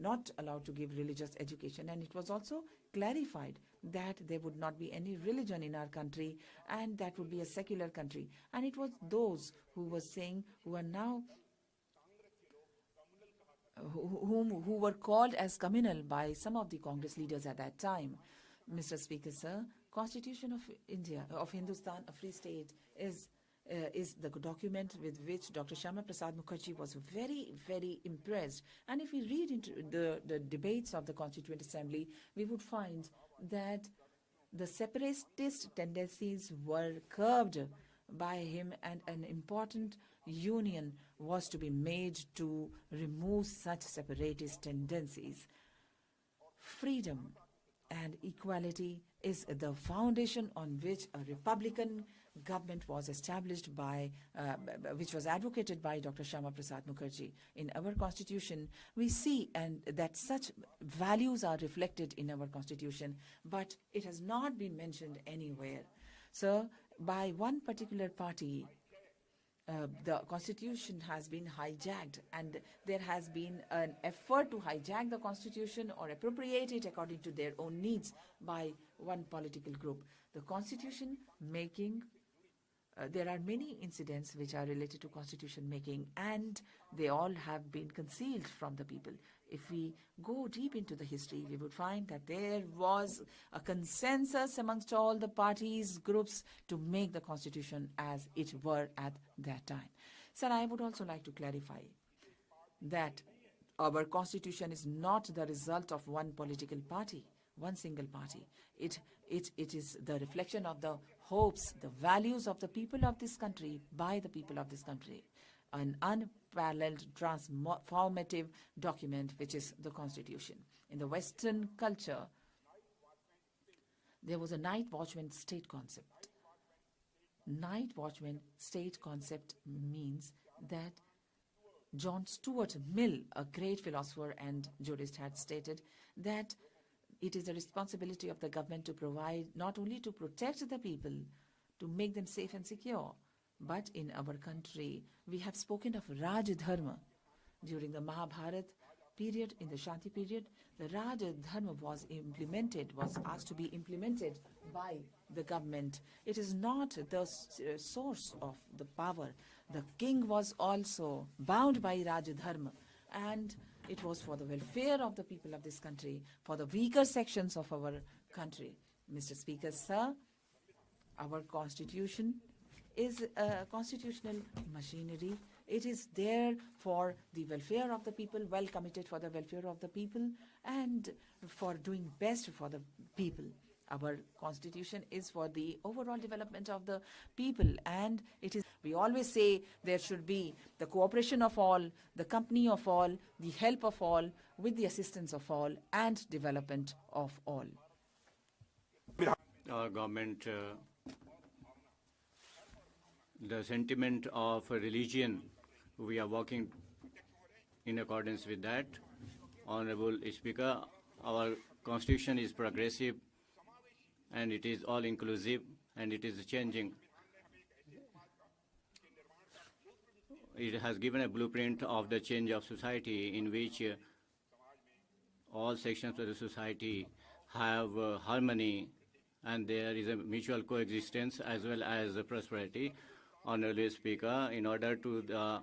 not allowed to give religious education, and it was also clarified that there would not be any religion in our country, and that would be a secular country. And it was those who were saying, who are now who were called as communal by some of the Congress leaders at that time. Mr. Speaker, sir, Constitution of India, of Hindustan, a free state, is the document with which Dr. Shyama Prasad Mukherjee was very, very impressed. And if we read into the debates of the Constituent Assembly, we would find that the separatist tendencies were curbed by him, and an important union was to be made to remove such separatist tendencies. Freedom and equality is the foundation on which a Republican government was established by, which was advocated by Dr. Shyama Prasad Mukherjee. In our constitution, we see and that such values are reflected in our constitution, but it has not been mentioned anywhere. So, by one particular party, the constitution has been hijacked, and there has been an effort to hijack the constitution or appropriate it according to their own needs by one political group. The constitution making, there are many incidents which are related to constitution making, and they all have been concealed from the people. If we go deep into the history, we would find that there was a consensus amongst all the parties, groups, to make the constitution as it were at that time. Sir, I would also like to clarify that our constitution is not the result of one political party, one single party. It is the reflection of the hopes, the values of the people of this country by the people of this country. An unparalleled transformative document, which is the Constitution. In the Western culture, there was a night watchman state concept. Night watchman state concept means that John Stuart Mill, a great philosopher and jurist, had stated that it is the responsibility of the government to provide, not only to protect the people, to make them safe and secure, but in our country, we have spoken of Raj Dharma. During the Mahabharata period, in the Shanti period, the Raj Dharma was asked to be implemented by the government. It is not the source of the power. The king was also bound by Raj Dharma, and it was for the welfare of the people of this country, for the weaker sections of our country. Mr. Speaker, sir, our constitution is a constitutional machinery. It is there for the welfare of the people, well committed for the welfare of the people, and for doing best for the people. Our constitution is for the overall development of the people, and it is, we always say there should be the cooperation of all, the company of all, the help of all, with the assistance of all, and development of all. Our government, the sentiment of religion, we are working in accordance with that. Honorable Speaker, our constitution is progressive, and it is all inclusive, and it is changing. It has given a blueprint of the change of society in which all sections of the society have harmony, and there is a mutual coexistence as well as prosperity. Honorable Speaker, in order to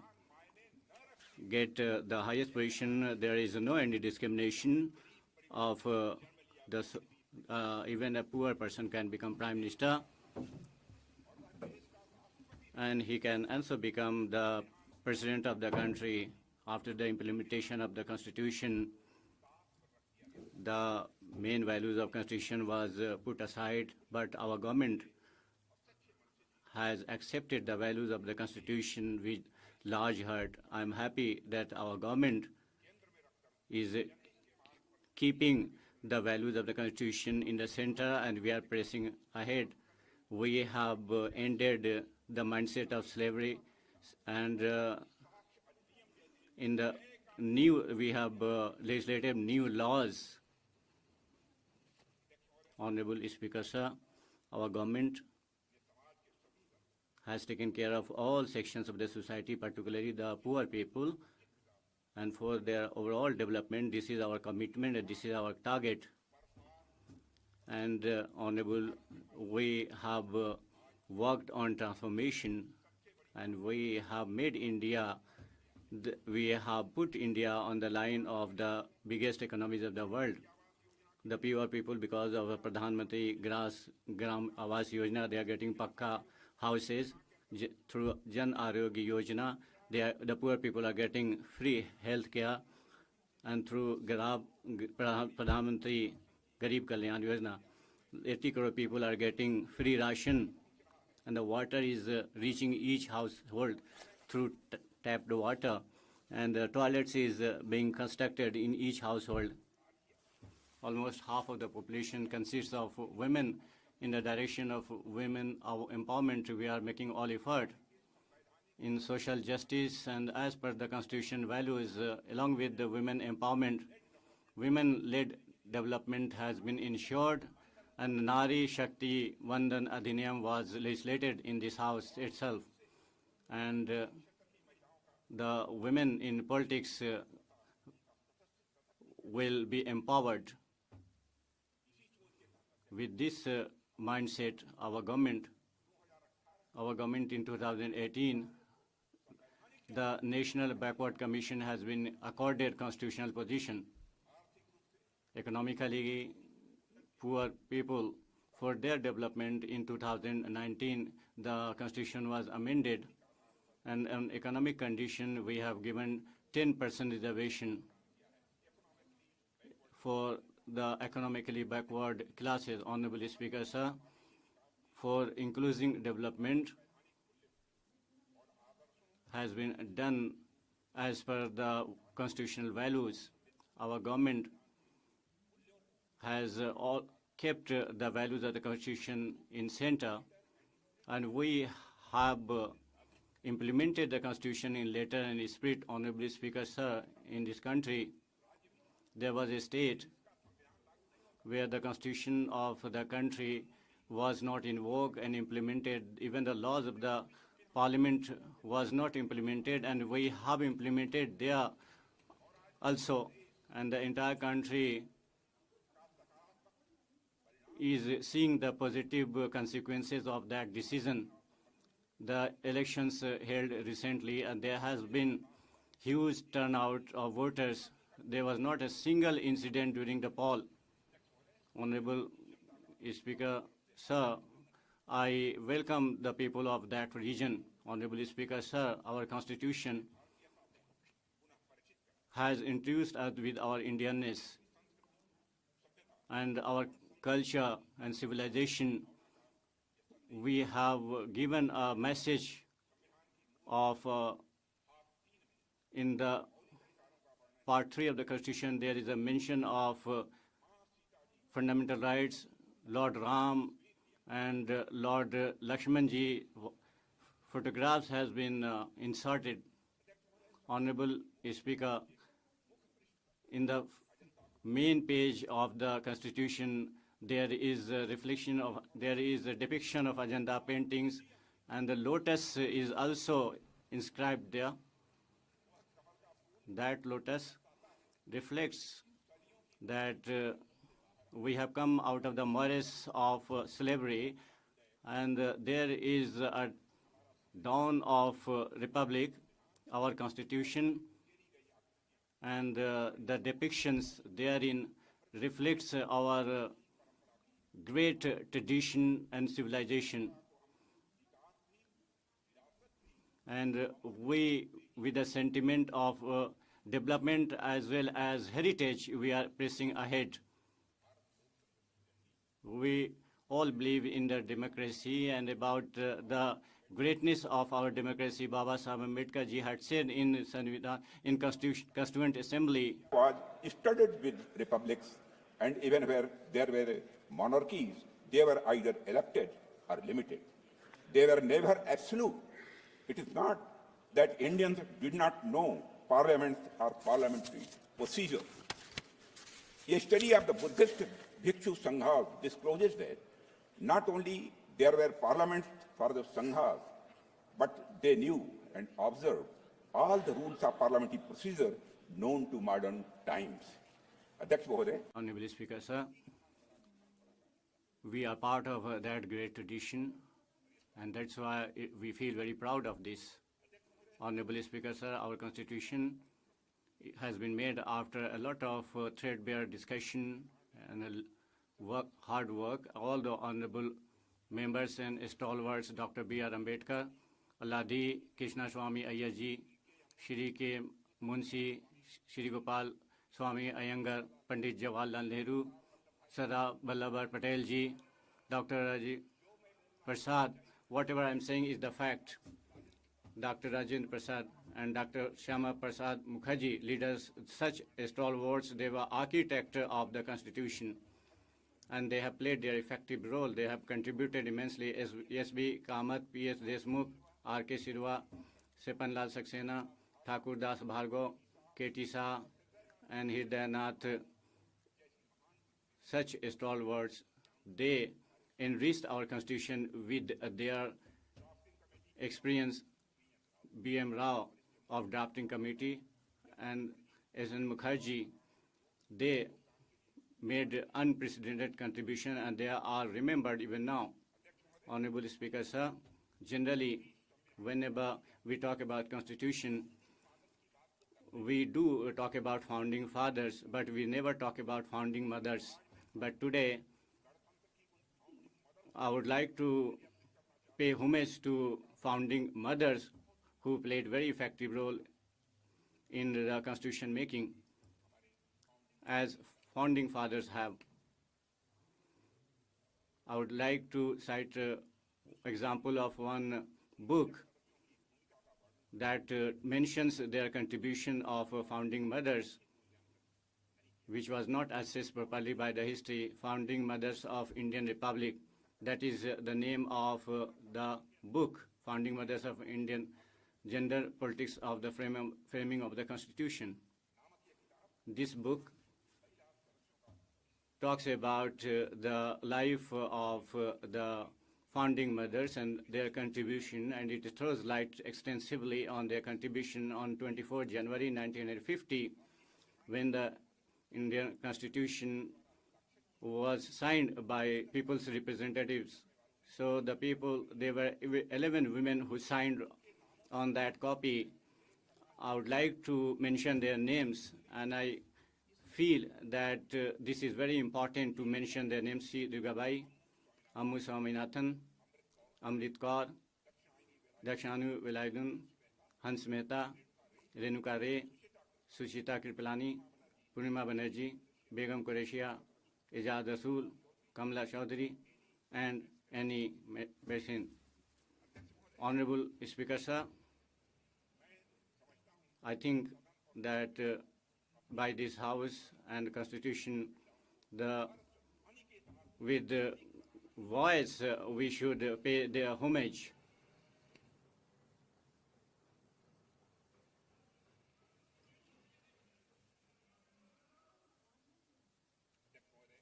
get the highest position, there is no any discrimination of even a poor person can become Prime Minister, and he can also become the President of the country. After the implementation of the Constitution, the main values of Constitution was put aside, but our government has accepted the values of the Constitution with large heart. I'm happy that our government is keeping the values of the Constitution in the center, and we are pressing ahead. We have ended the mindset of slavery, and in the we have legislated new laws. Honorable Speaker, sir, our government has taken care of all sections of the society, particularly the poor people, and for their overall development. This is our commitment and this is our target. And Honorable, we have worked on transformation, and we have made India, we have put India on the line of the biggest economies of the world. The poor people, because of Pradhan Mantri Gram Awas Yojana, they are getting pakka houses. Through Jan Arogya Yojana, the poor people are getting free health care. And through Pradhan Mantri Garib Kalyan Yojana, 80 crore people are getting free ration. And the water is reaching each household through tapped water. And the toilets is being constructed in each household. Almost half of the population consists of women. In the direction of women empowerment, we are making all effort in social justice, and as per the constitution values, along with the women empowerment, women-led development has been ensured, and Nari Shakti Vandan Adhiniyam was legislated in this house itself. And the women in politics will be empowered. With this mindset, our government in 2018, the National Backward Commission has been accorded constitutional position. Economically poor people, for their development in 2019, the constitution was amended, and on economic condition, we have given 10% reservation for the economically backward classes. Honorable Speaker, sir, for inclusive development has been done as per the constitutional values. Our government has all kept the values of the constitution in center, and we have implemented the constitution in letter and spirit. Honorable Speaker, sir, in this country, there was a state where the constitution of the country was not in vogue and implemented. Even the laws of the parliament was not implemented, and we have implemented there also. And the entire country is seeing the positive consequences of that decision. The elections held recently, and there has been huge turnout of voters. There was not a single incident during the poll. Honorable Speaker, sir, I welcome the people of that region. Honorable Speaker, sir, our constitution has introduced us with our Indianness and our culture and civilization. We have given a message of, in the part 3 of the Constitution, there is a mention of fundamental rights. Lord Ram and Lord Lakshmanji photographs has been inserted. Honorable Speaker, in the main page of the Constitution, there is a reflection of, there is a depiction of agenda paintings, and the lotus is also inscribed there. That lotus reflects that we have come out of the morass of slavery, and there is a dawn of republic, our constitution, and the depictions therein reflects our great tradition and civilization. And we, with a sentiment of development as well as heritage, we are pressing ahead. We all believe in the democracy, and about the greatness of our democracy. Baba Sahib Ambedkar ji had said in Constituent Assembly, was studded with republics, and even where there were monarchies, they were either elected or limited. They were never absolute. It is not that Indians did not know parliaments or parliamentary procedure. A study of the Buddhist Bhikshu Sanghas discloses that not only there were parliaments for the Sanghas, but they knew and observed all the rules of parliamentary procedure known to modern times. Adhyaksh Mahoday. Honorable Speaker, sir, we are part of that great tradition, and that's why we feel very proud of this. Honorable Speaker, sir, our Constitution has been made after a lot of threadbare discussion and hard work. All the honorable members and stalwarts, Dr. B.R. Ambedkar, Aladi Krishna Swami Iyer ji, Shri K. Munshi, Shri Gopal Swami Iyengar, Pandit Jawaharlal Nehru, Sardar Vallabhbhai Patel ji, Dr. Rajendra Prasad. Whatever I'm saying is the fact. Dr. Rajendra Prasad and Dr. Shyama Prasad Mukherjee, leaders, such stalwarts, they were architects of the Constitution, and they have played their effective role. They have contributed immensely. S.B. Kamath, P.S. Deshmukh, R.K. Sirwa, Sepanlal Saxena, Thakur Das Bhargav, K.T. Shah, and Hridayanath, such stalwarts, they enriched our Constitution with their experience. B.M. Rao of drafting committee and S.N. Mukherjee, they made unprecedented contribution, and they are remembered even now. Honorable Speaker, sir, generally, whenever we talk about Constitution, we do talk about founding fathers, but we never talk about founding mothers. But today, I would like to pay homage to founding mothers who played very effective role in the Constitution making, as founding fathers have. I would like to cite example of one book that mentions their contribution of founding mothers, which was not assessed properly by the history, Founding Mothers of Indian Republic. That is the name of the book, Founding Mothers of Indian Gender Politics of the Framing of the Constitution. This book talks about the life of the founding mothers and their contribution, and it throws light extensively on their contribution on 24 January 1950, when the Indian Constitution was signed by people's representatives. So the people, there were 11 women who signed on that copy. I would like to mention their names, and I feel that this is very important to mention their names. C. Durgabai, Ammu Swaminathan, Amrit Kaur, Dakshanu Vilayadun, Hans Mehta, Renuka Ray, Sushita Kripalani, Purnima Banerjee, Begum Qureshia, Ijaz Rasool, Kamla Chaudhary, and Annie Besant. Honorable Speaker, sir, I think that by this House and Constitution, with voice, we should pay their homage.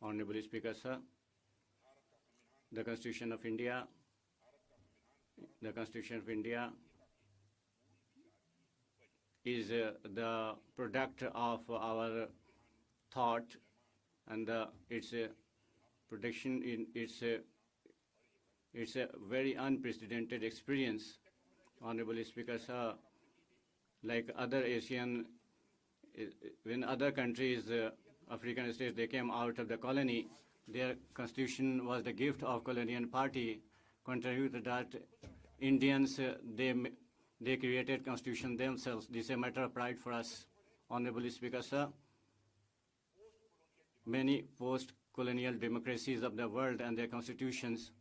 Honorable Speaker, sir, the Constitution of India is the product of our thought, and its production in it's a very unprecedented experience. Honorable Speaker, sir, like other Asian, when other countries, African states, they came out of the colony, their constitution was the gift of colonial party. Contrary to that, Indians, they created constitution themselves. This is a matter of pride for us. Honorable Speaker, sir, many post-colonial democracies of the world and their constitutions,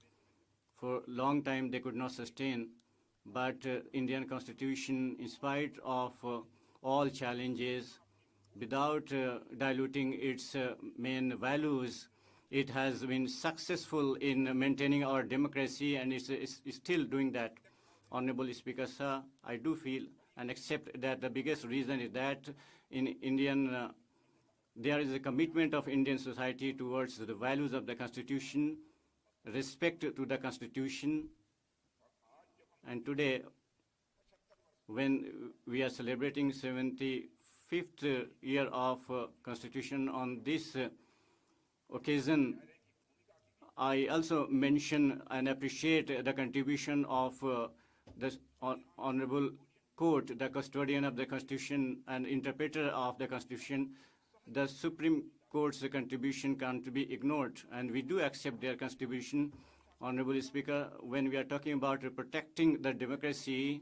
for a long time they could not sustain, but Indian constitution, in spite of all challenges, without diluting its main values, it has been successful in maintaining our democracy, and is still doing that. Honorable Speaker, sir, I do feel and accept that the biggest reason is that in Indian, there is a commitment of Indian society towards the values of the Constitution, respect to the Constitution. And today, when we are celebrating 75th fifth year of Constitution. On this occasion, I also mention and appreciate the contribution of the Honorable Court, the custodian of the Constitution and interpreter of the Constitution. The Supreme Court's contribution can't be ignored, and we do accept their contribution. Honorable Speaker, when we are talking about protecting the democracy,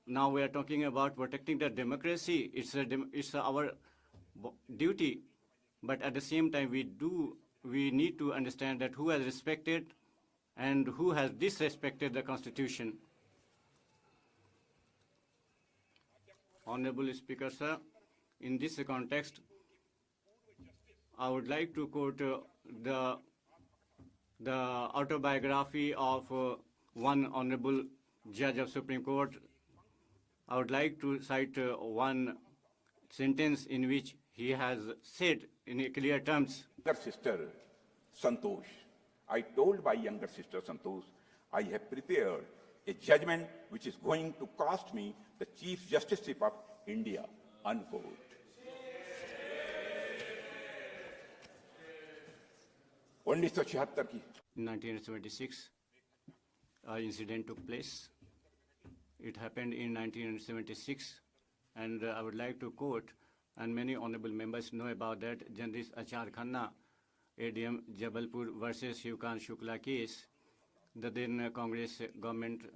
now we are talking about protecting the democracy. It's our duty, but at the same time, we need to understand that who has respected and who has disrespected the Constitution. Honorable Speaker, sir, in this context, I would like to quote the autobiography of one honorable judge of Supreme Court. I would like to cite one sentence in which he has said in clear terms. Younger sister Santosh, I told my younger sister Santosh, I have prepared a judgment which is going to cost me the Chief Justiceship of India, unquote. In 1976, an incident took place. It happened in 1976, and I would like to quote, and many honorable members know about that, Justice Achar Khanna, ADM Jabalpur versus Shivkant Shukla case. The then Congress government,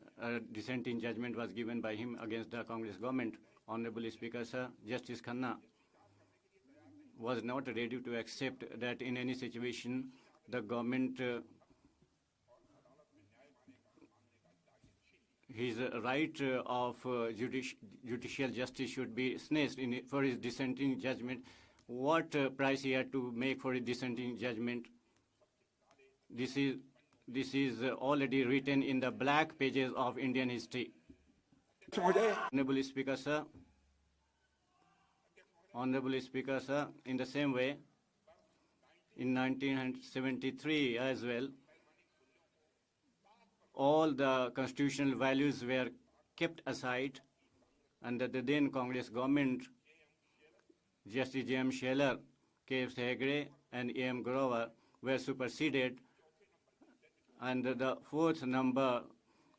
dissenting judgment was given by him against the Congress government. Honorable Speaker, sir, Justice Khanna was not ready to accept that in any situation the government, his right of judicial justice should be snatched for his dissenting judgment. What price he had to make for his dissenting judgment? This is already written in the black pages of Indian history. Honorable Speaker, sir. Honorable Speaker, sir, in the same way, in 1973 as well, all the constitutional values were kept aside, and the then Congress government, Justice J.M. Scheller, K.F. Hegde, and A.M. Grover were superseded, and the fourth number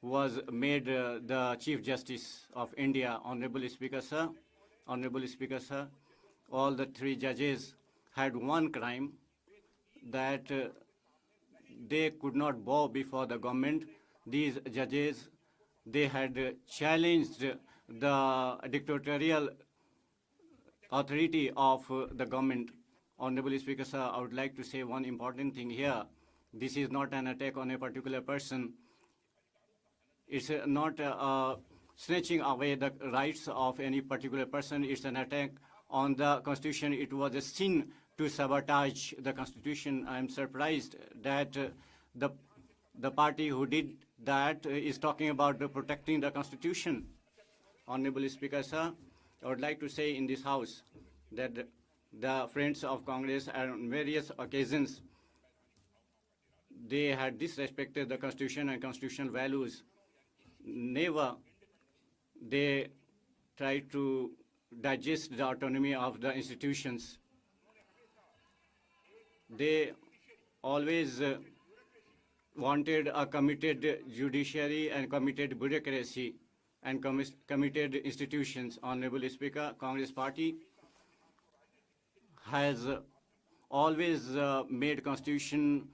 was made the Chief Justice of India. Honorable Speaker, sir. Honorable Speaker, sir, all the three judges had one crime, that they could not bow before the government. These judges, they had challenged the dictatorial authority of the government. Honorable Speaker, sir, I would like to say one important thing here. This is not an attack on a particular person. It's not snatching away the rights of any particular person. It's an attack on the Constitution. It was a sin to sabotage the Constitution. I am surprised that the party who did that is talking about protecting the Constitution. Honorable Speaker, sir, I would like to say in this House that the friends of Congress on various occasions, they had disrespected the Constitution and constitutional values. Never they tried to digest the autonomy of the institutions. They always wanted a committed judiciary and committed bureaucracy and committed institutions. Honorable Speaker, Congress Party has always made Constitution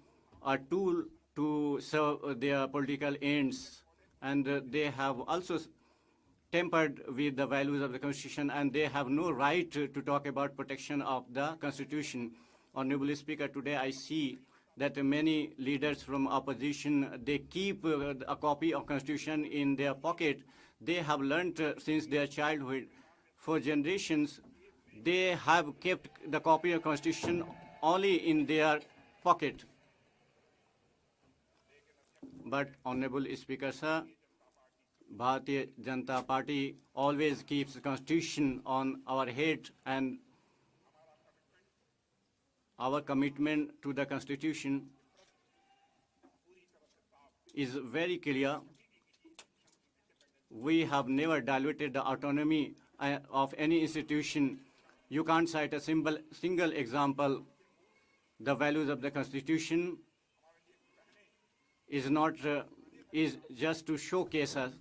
a tool to serve their political ends, and they have also tempered with the values of the Constitution, and they have no right to talk about protection of the Constitution. Honorable Speaker, today I see that many leaders from opposition, they keep a copy of Constitution in their pocket. They have learned since their childhood. For generations, they have kept the copy of Constitution only in their pocket. But Honorable Speaker, sir, Bharatiya Janata Party always keeps the Constitution on our head, and our commitment to the Constitution is very clear. We have never diluted the autonomy of any institution, you can't cite a single example. The values of the Constitution is not is just to showcase us.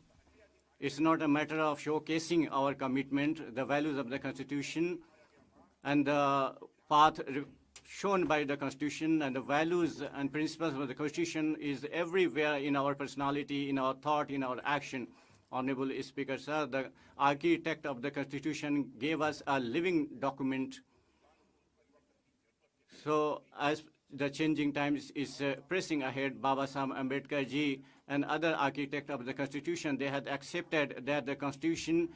It's not a matter of showcasing our commitment. The values of the Constitution and the path shown by the Constitution and the values and principles of the Constitution is everywhere in our personality, in our thought, in our action. Honorable Speaker, sir, the architect of the Constitution gave us a living document. So as the changing times is pressing ahead, Baba Saheb Ambedkar ji and other architects of the Constitution, they had accepted that the Constitution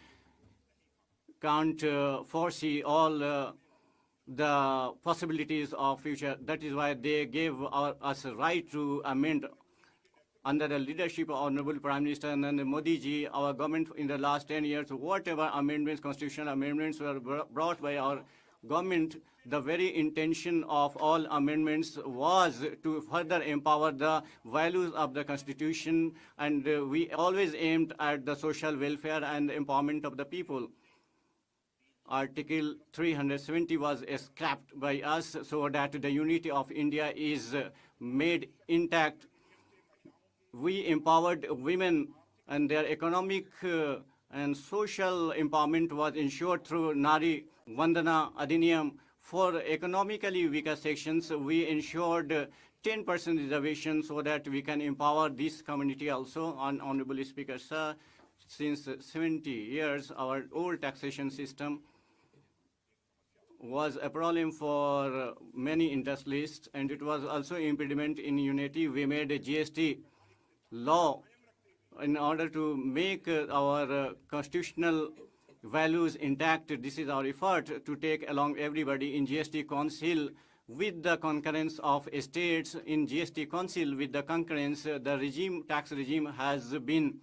can't foresee all the possibilities of future. That is why they gave us a right to amend. Under the leadership of Honorable Prime Minister Narendra Modi ji, our government in the last 10 years, whatever amendments, constitutional amendments were brought by our government, the very intention of all amendments was to further empower the values of the Constitution, and we always aimed at the social welfare and empowerment of the people. Article 370 was scrapped by us so that the unity of India is made intact. We empowered women, and their economic and social empowerment was ensured through Nari Vandana Adhiniyam. For economically weaker sections, we ensured 10% reservation so that we can empower this community also. Honorable Speaker, sir, since 70 years, our old taxation system was a problem for many industrialists, and it was also impediment in unity. We made a GST law in order to make our constitutional values intact. This is our effort to take along everybody in GST Council with the concurrence of states. In GST Council with the concurrence, the tax regime has been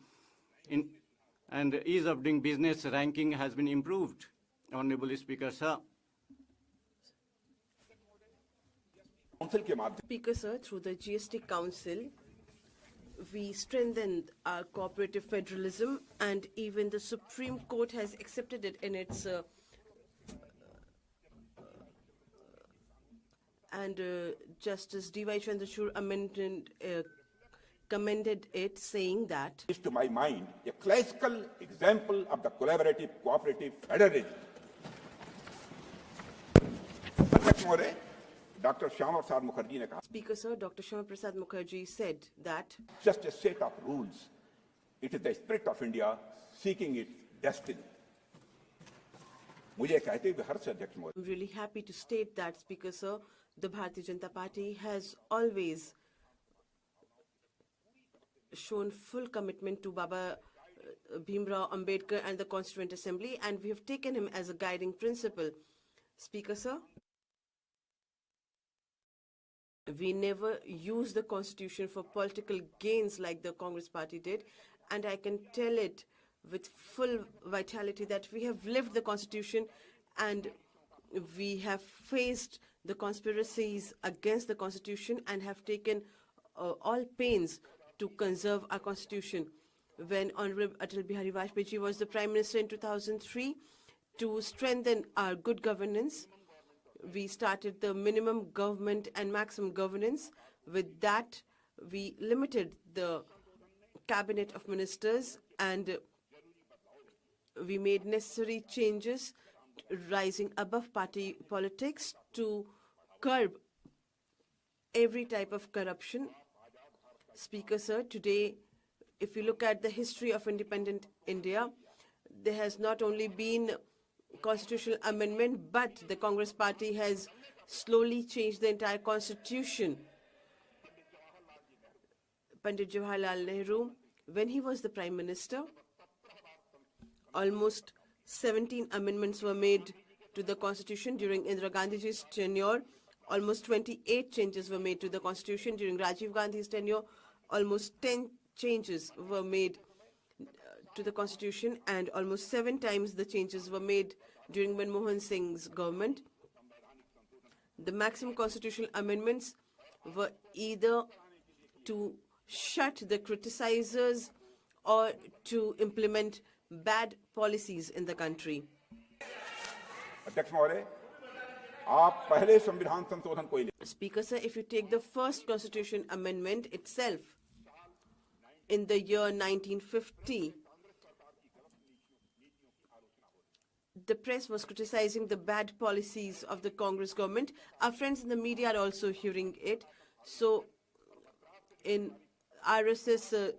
and ease of doing business ranking has been improved. Honorable Speaker, sir. Speaker, sir, through the GST Council, we strengthened our cooperative federalism, and even the Supreme Court has accepted it in its Justice D.Y. Chandrachud amendment commended it, saying that is to my mind a classical example of the collaborative cooperative federalism. Dr. Shyama Prasad Mukherjee ne kaha, Speaker, sir, Dr. Shyama Prasad Mukherjee said that just a set of rules. It is the spirit of India seeking its destiny. मुझे कहते हुए हर्ष अध्यक्ष महोदय, I'm really happy to state that, Speaker, sir, the Bharatiya Janata Party has always shown full commitment to Baba Bhimrao Ambedkar and the Constituent Assembly, and we have taken him as a guiding principle. Speaker, sir, we never use the Constitution for political gains like the Congress Party did, and I can tell it with full vitality that we have lived the Constitution and we have faced the conspiracies against the Constitution and have taken all pains to conserve our Constitution. When Honorable Atal Bihari Vajpayee was the Prime Minister in 2003, to strengthen our good governance, we started the minimum government and maximum governance. With that, we limited the cabinet of ministers and we made necessary changes, rising above party politics to curb every type of corruption. Speaker, sir, today, if you look at the history of independent India, there has not only been constitutional amendment, but the Congress Party has slowly changed the entire constitution. Pandit Jawaharlal Nehru, when he was the Prime Minister, almost 17 amendments were made to the constitution. During Indira Gandhi's tenure, almost 28 changes were made to the constitution. During Rajiv Gandhi's tenure, almost 10 changes were made to the constitution, and almost 7 times the changes were made during Manmohan Singh's government. The maximum constitutional amendments were either to shut the criticizers or to implement bad policies in the country. अध्यक्ष महोदय, आप पहले संविधान संशोधन को ही ले। Speaker, sir, if you take the first constitution amendment itself in the year 1950, the press was criticizing the bad policies of the Congress government. Our friends in the media are also hearing it. So, in RSS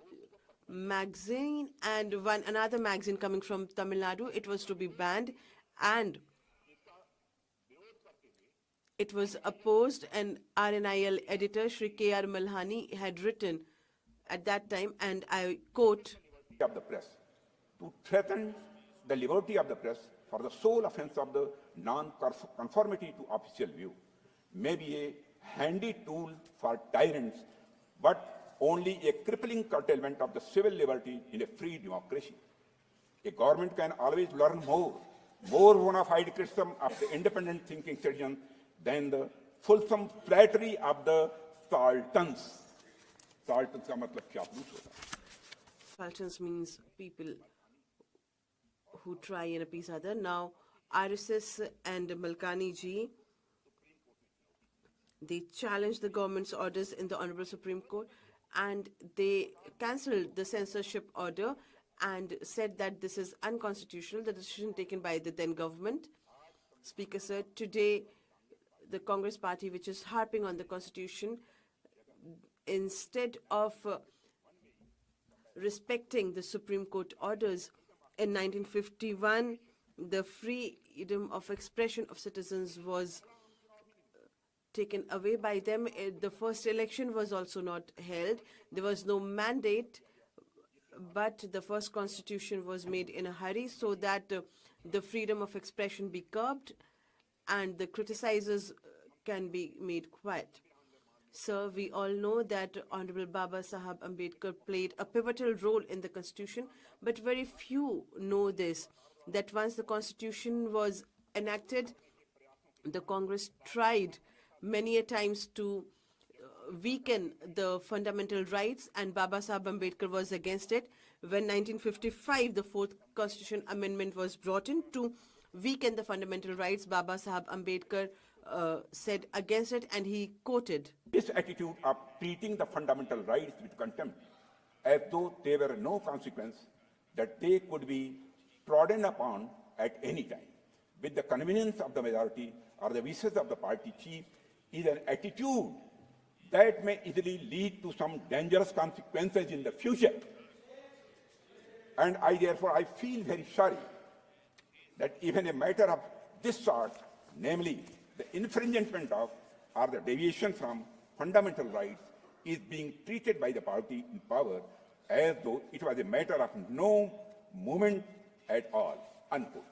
magazine and another magazine coming from Tamil Nadu, it was to be banned, and it was opposed, and RNIL editor Shri K.R. Malhani had written at that time, and I quote, of the press to threaten the liberty of the press for the sole offense of the non-conformity to official view may be a handy tool for tyrants, but only a crippling curtailment of the civil liberty in a free democracy. A government can always learn more bona fide criticism of the independent thinking citizens than the fulsome flattery of the sultans. Sultans का मतलब चापलूस होता है. Sultans means people who try and appease other. Now, RSS and Malkani ji, they challenged the government's orders in the Honorable Supreme Court, and they cancelled the censorship order and said that this is unconstitutional, the decision taken by the then government. Speaker, sir, today the Congress party, which is harping on the constitution, instead of respecting the Supreme Court orders, in 1951, the freedom of expression of citizens was taken away by them. The first election was also not held. There was no mandate, but the first constitution was made in a hurry so that the freedom of expression be curbed and the criticizers can be made quiet. Sir, we all know that Honorable Baba Sahab Ambedkar played a pivotal role in the constitution, but very few know this, that once the constitution was enacted, the Congress tried many a times to weaken the fundamental rights, and Baba Sahab Ambedkar was against it. When 1955, the fourth constitution amendment was brought in to weaken the fundamental rights, Baba Sahab Ambedkar said against it, and he quoted, "This attitude of treating the fundamental rights with contempt, as though they were no consequence, that they could be trodden upon at any time, with the convenience of the majority or the wishes of the party chief, is an attitude that may easily lead to some dangerous consequences in the future. And therefore, I feel very sorry that even a matter of this sort, namely the infringement of or the deviation from fundamental rights, is being treated by the party in power as though it was a matter of no moment at all." Unquote.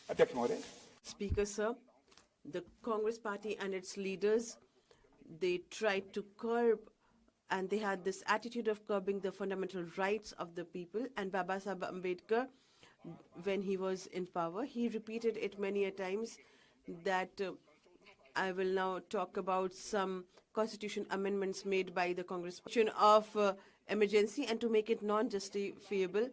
Adhyaksh Mahoday. Speaker, sir, the Congress party and its leaders, they tried to curb, and they had this attitude of curbing the fundamental rights of the people. And Baba Sahib Ambedkar, when he was in power, he repeated it many a times that I will now talk about some constitution amendments made by the Congress of emergency, and to make it non-justifiable,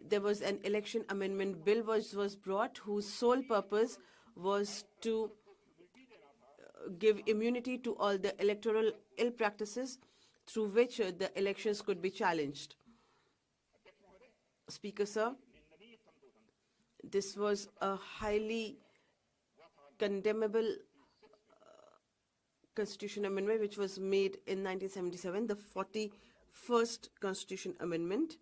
there was an election amendment bill was brought whose sole purpose was to give immunity to all the electoral ill practices through which the elections could be challenged. Speaker, sir, this was a highly condemnable constitution amendment which was made in 1977, the 41st Constitution Amendment,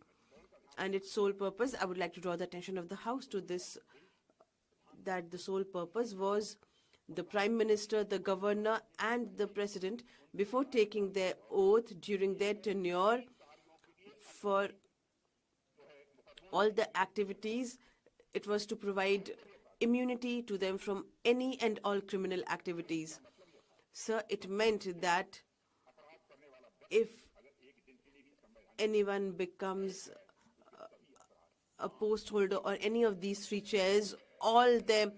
and its sole purpose, I would like to draw the attention of the House to this, that the sole purpose was the Prime Minister, the Governor, and the President, before taking their oath during their tenure, for all the activities, it was to provide immunity to them from any and all criminal activities. Sir, it meant that if anyone becomes a post holder or any of these three chairs, all their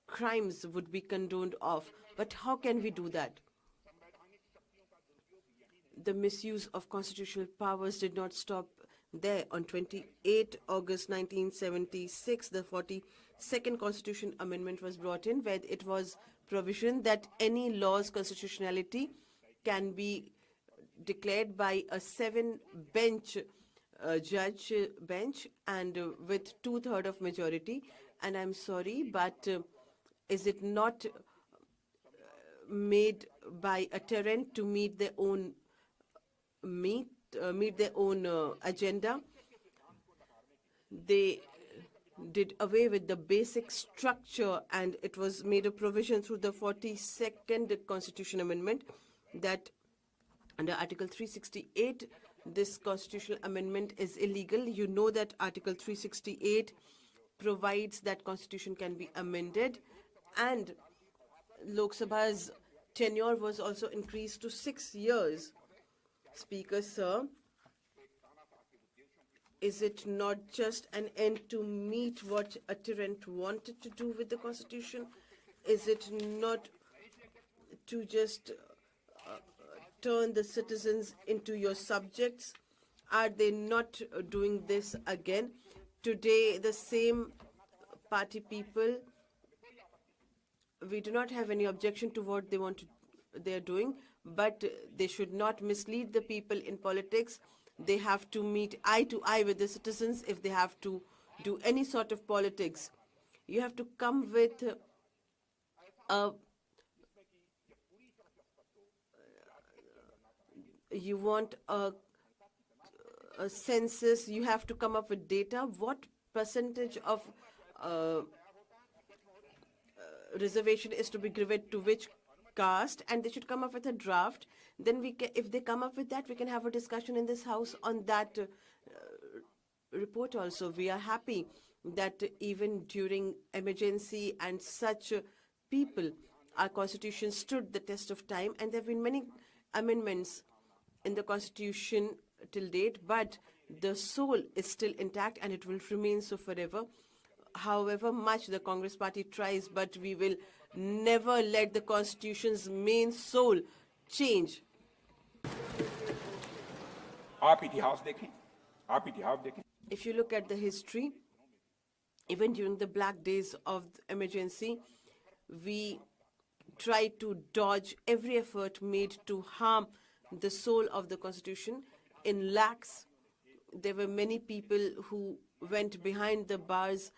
crimes would be condoned off. But how can we do that? The misuse of constitutional powers did not stop there on 28 August 1976, the 42nd Constitution Amendment was brought in, where it was provision that any law's constitutionality can be declared by a 7-bench judge bench and with 2/3 of majority. And I'm sorry, but is it not made by a tyrant to meet their own agenda? They did away with the basic structure, and it was made a provision through the 42nd Constitution Amendment that under Article 368, this constitutional amendment is illegal. You know that Article 368 provides that Constitution can be amended, and Lok Sabha's tenure was also increased to 6 years. Speaker, sir, is it not just an end to meet what a tyrant wanted to do with the Constitution? Is it not to just turn the citizens into your subjects? Are they not doing this again? Today, the same party people, we do not have any objection to what they're doing, but they should not mislead the people in politics. They have to meet eye to eye with the citizens if they have to do any sort of politics. You have to come with you want a census, you have to come up with data. What percentage of reservation is to be given to which caste, and they should come up with a draft. Then if they come up with that, we can have a discussion in this house on that report also. We are happy that even during emergency and such people, our constitution stood the test of time, and there have been many amendments in the constitution till date, but the soul is still intact and it will remain so forever. However much the Congress party tries, but we will never let the constitution's main soul change. आप इतिहास देखें. If you look at the history, even during the black days of the emergency, we tried to dodge every effort made to harm the soul of the Constitution. In lakhs, there were many people who went behind the bars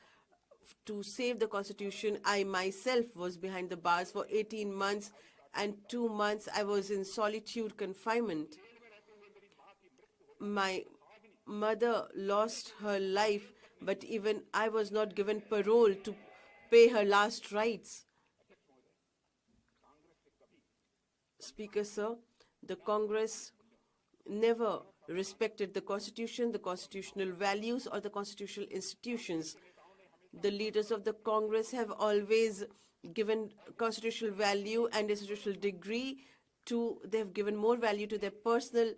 to save the Constitution. I myself was behind the bars for 18 months, and 2 months I was in solitude confinement. My mother lost her life, but even I was not given parole to pay her last rites. Speaker, sir, the Congress never respected the Constitution, the constitutional values, or the constitutional institutions. The leaders of the Congress have always given constitutional value and institutional degree to, they have given more value to their personal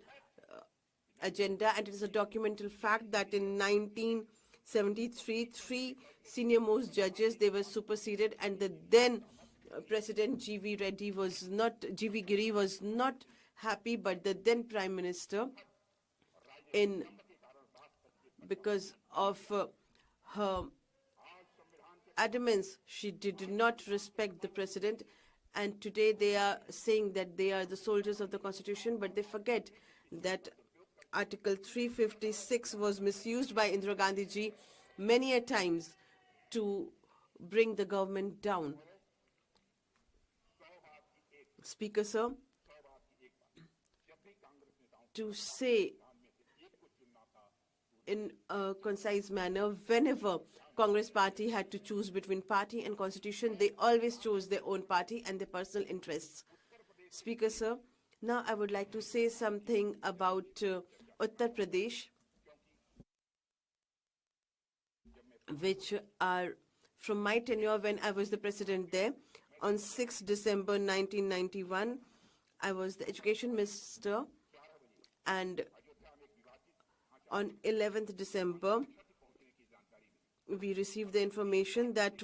agenda, and it is a documental fact that in 1973, 3 senior-most judges, they were superseded, and the then President G.V. Giri was not happy, but the then Prime Minister, because of her adamance, she did not respect the President, and today they are saying that they are the soldiers of the Constitution, but they forget that Article 356 was misused by Indira Gandhi ji many a times to bring the government down. Speaker, sir, to say in a concise manner, whenever Congress party had to choose between party and constitution, they always chose their own party and their personal interests. Speaker, sir, now I would like to say something about Uttar Pradesh, which are from my tenure when I was the president there. On 6 December 1991, I was the education minister, and on 11th December, we received the information that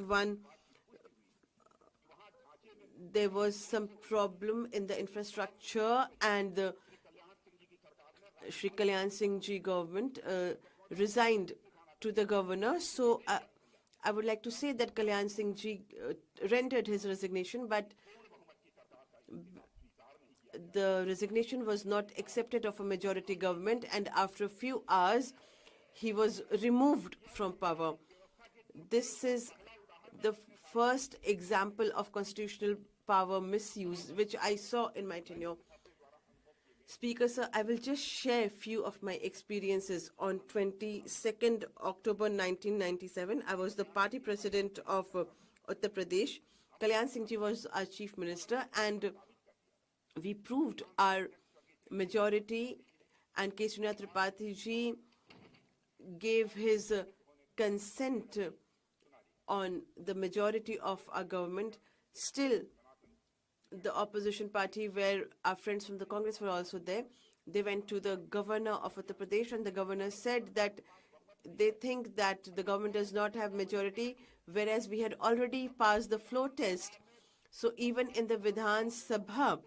there was some problem in the infrastructure, and the Shri Kalyan Singh ji government resigned to the governor. So I would like to say that Kalyan Singh ji rendered his resignation, but the resignation was not accepted of a majority government, and after a few hours, he was removed from power. This is the first example of constitutional power misuse which I saw in my tenure. Speaker, sir, I will just share a few of my experiences. On 22nd October 1997, I was the party president of Uttar Pradesh. Kalyan Singh ji was our chief minister, and we proved our majority, and K. Srinath Tripathi ji gave his consent on the majority of our government. Still, the opposition party, where our friends from the Congress were also there, they went to the governor of Uttar Pradesh, and the governor said that they think that the government does not have majority, whereas we had already passed the floor test. So even in the Vidhan Sabha,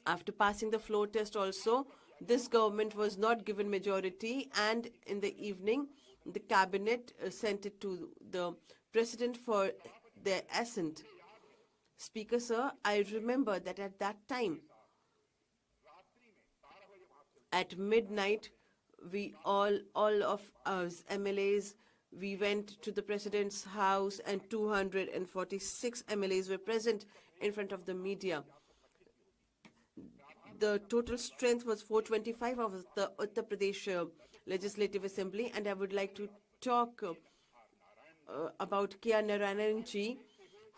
after passing the floor test also, this government was not given majority, and in the evening, the cabinet sent it to the president for their assent. Speaker, sir, I remember that at that time, at midnight, we all of us MLAs, we went to the president's house, and 246 MLAs were present in front of the media. The total strength was 425 of the Uttar Pradesh Legislative Assembly, and I would like to talk about K.R. Narayanan ji,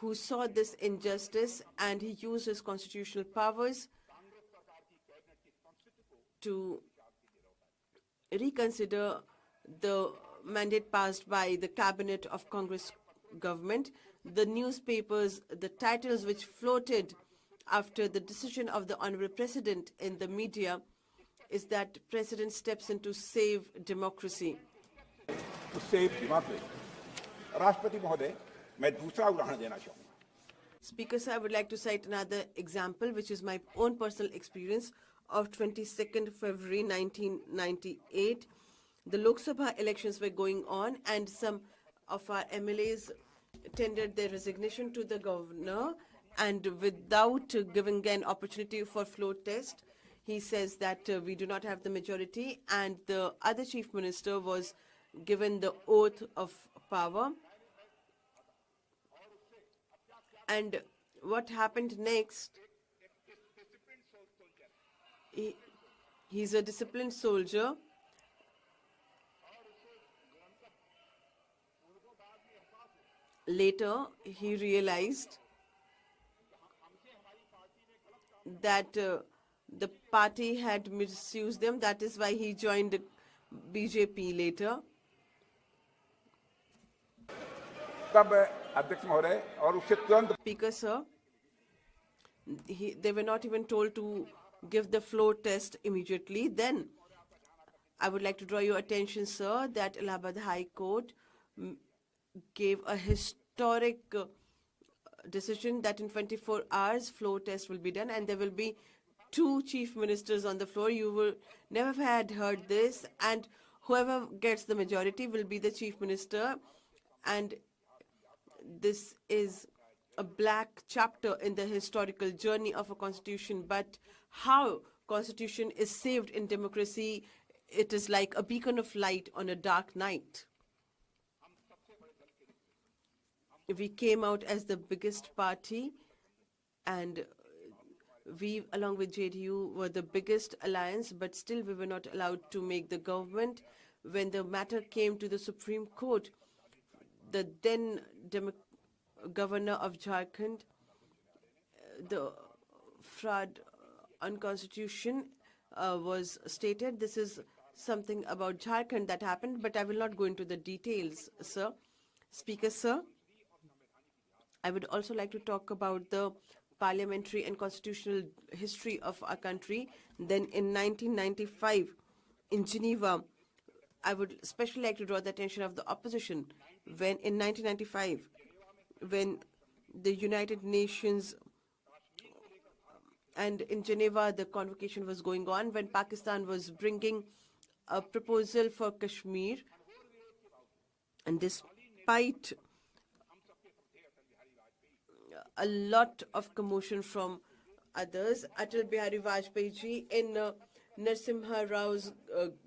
who saw this injustice, and he used his constitutional powers to reconsider the mandate passed by the cabinet of Congress government. The newspapers, the titles which floated after the decision of the Honorable President in the media is that President steps in to save democracy. To save democracy. राष्ट्रपति महोदय, मैं दूसरा उदाहरण देना चाहूँगा. Speaker, sir, I would like to cite another example, which is my own personal experience of 22nd February 1998. The Lok Sabha elections were going on, and some of our MLAs tendered their resignation to the governor, and without giving an opportunity for floor test, he says that we do not have the majority, and the other chief minister was given the oath of power. And what happened next? He's a disciplined soldier. Later, he realized that the party had misused them. That is why he joined BJP later. Speaker, sir, they were not even told to give the floor test immediately. Then, I would like to draw your attention, sir, that Allahabad High Court gave a historic decision that in 24 hours floor test will be done, and there will be 2 chief ministers on the floor. You will never had heard this, and whoever gets the majority will be the chief minister, and this is a black chapter in the historical journey of a constitution. But how constitution is saved in democracy, it is like a beacon of light on a dark night. We came out as the biggest party, and we, along with JDU, were the biggest alliance, but still we were not allowed to make the government. When the matter came to the Supreme Court, the then governor of Jharkhand, the fraud on constitution was stated. This is something about Jharkhand that happened, but I will not go into the details, sir. Speaker, sir, I would also like to talk about the parliamentary and constitutional history of our country. Then in 1995, in Geneva, I would especially like to draw the attention of the opposition when in 1995, when the United Nations and in Geneva the convocation was going on, when Pakistan was bringing a proposal for Kashmir, and despite a lot of commotion from others, Atal Bihari Vajpayee ji in Narasimha Rao's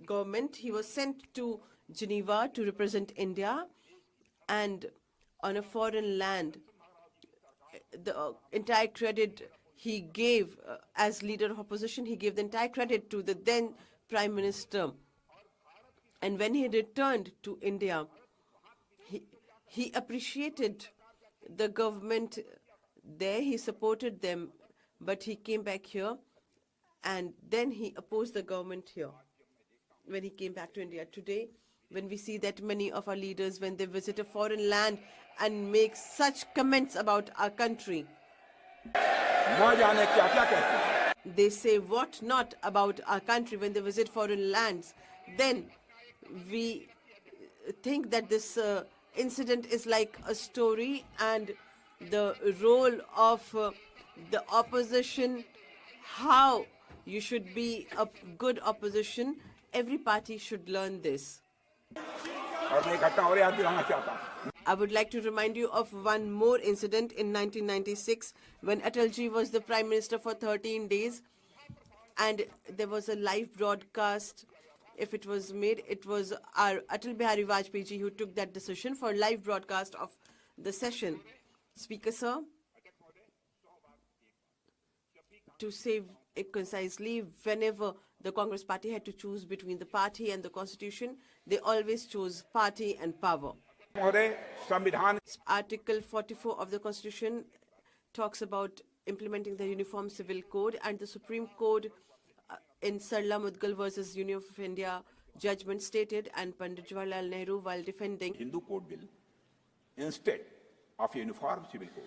government, he was sent to Geneva to represent India, and on a foreign land, the entire credit he gave as leader of opposition, he gave the entire credit to the then Prime Minister. And when he returned to India, he appreciated the government there, he supported them, but he came back here and then he opposed the government here when he came back to India. Today, when we see that many of our leaders, when they visit a foreign land and make such comments about our country, they say what not about our country when they visit foreign lands, then we think that this incident is like a story, and the role of the opposition, how you should be a good opposition. Every party should learn this. I would like to remind you of one more incident in 1996 when Atalji was the Prime Minister for 13 days and there was a live broadcast. If it was made, it was our Atal Bihari Vajpayee ji who took that decision for live broadcast of the session. Speaker, sir, to say it concisely, whenever the Congress party had to choose between the party and the constitution, they always chose party and power. Article 44 of the Constitution talks about implementing the Uniform Civil Code, and the Supreme Court in Sarla Mudgal versus Union of India judgment stated, and Pandit Jawaharlal Nehru, while defending Hindu Code Bill instead of a Uniform Civil Code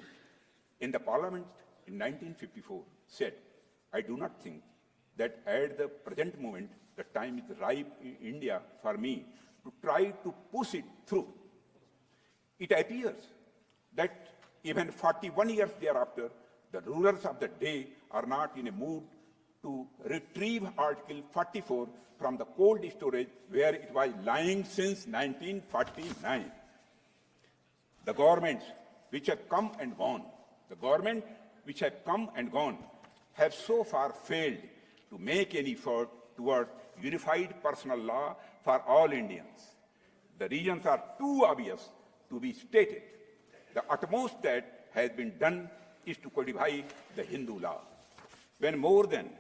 in the Parliament in 1954 said, I do not think that at the present moment the time is ripe in India for me to try to push it through. It appears that even 41 years thereafter, the rulers of the day are not in a mood to retrieve Article 44 from the cold storage where it was lying since 1949. The governments which have come and gone, have so far failed to make any effort towards unified personal law for all Indians. The reasons are too obvious to be stated. The utmost that has been done is to codify the Hindu law. When more than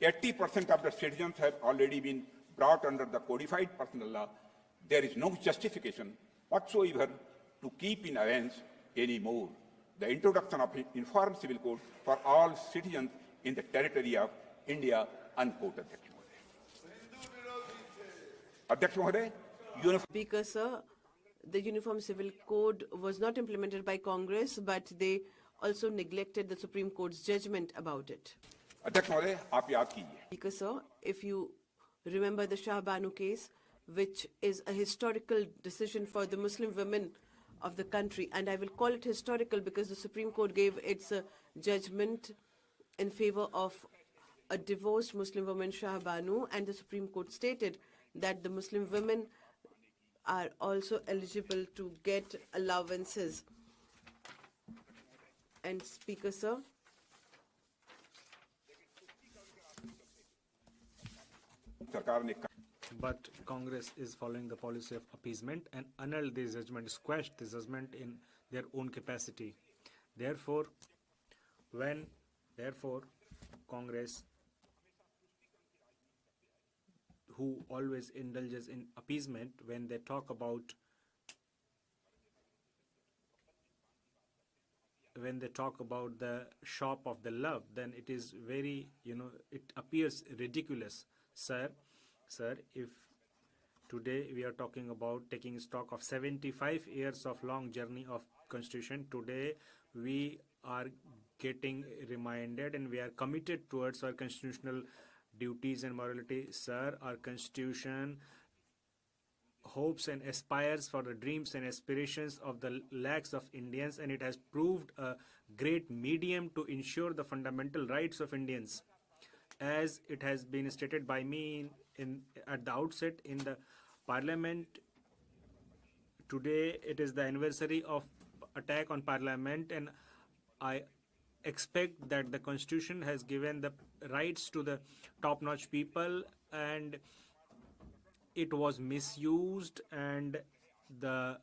80% of the citizens have already been brought under the codified personal law, there is no justification whatsoever to keep in abeyance anymore the introduction of an Uniform Civil Code for all citizens in the territory of India, unquote. Speaker, sir, the Uniform Civil Code was not implemented by Congress, but they also neglected the Supreme Court's judgment about it. Speaker, sir, if you remember the Shah Banu case, which is a historical decision for the Muslim women of the country, and I will call it historical because the Supreme Court gave its judgment in favor of a divorced Muslim woman, Shah Banu, and the Supreme Court stated that the Muslim women are also eligible to get allowances. And Speaker, sir, but Congress is following the policy of appeasement and annulled this judgment, squashed this judgment in their own capacity. Therefore, Congress, who always indulges in appeasement, when they talk about the shop of the love, then it is very, it appears ridiculous. Sir, if today we are talking about taking stock of 75 years of long journey of Constitution, today we are getting reminded and we are committed towards our constitutional duties and morality. Sir, our Constitution hopes and aspires for the dreams and aspirations of the lakhs of Indians, and it has proved a great medium to ensure the fundamental rights of Indians. As it has been stated by me at the outset in the Parliament. Today it is the anniversary of attack on Parliament, and I expect that the Constitution has given the rights to the top-notch people, and it was misused, and the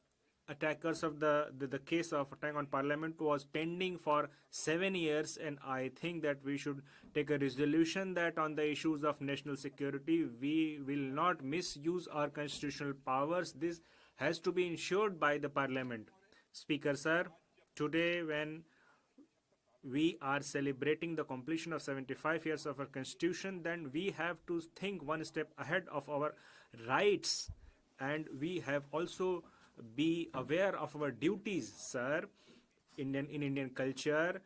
attackers of the case of attack on Parliament was pending for 7 years, and I think that we should take a resolution that on the issues of national security we will not misuse our constitutional powers. This has to be ensured by the Parliament. Speaker sir, today when we are celebrating the completion of 75 years of our constitution, then we have to think one step ahead of our rights, and we have also be aware of our duties, sir. In Indian culture,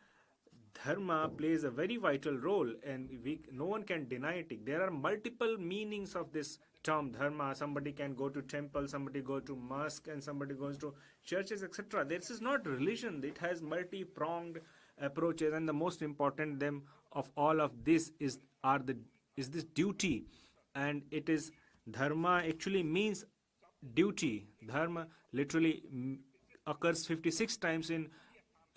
dharma plays a very vital role, and no one can deny it. There are multiple meanings of this term dharma. Somebody can go to temple, somebody go to mosque, and somebody goes to churches, etc. This is not religion. It has multi-pronged approaches, and the most important them of all of this is this duty, and it is dharma actually means duty. Dharma literally occurs 56 times in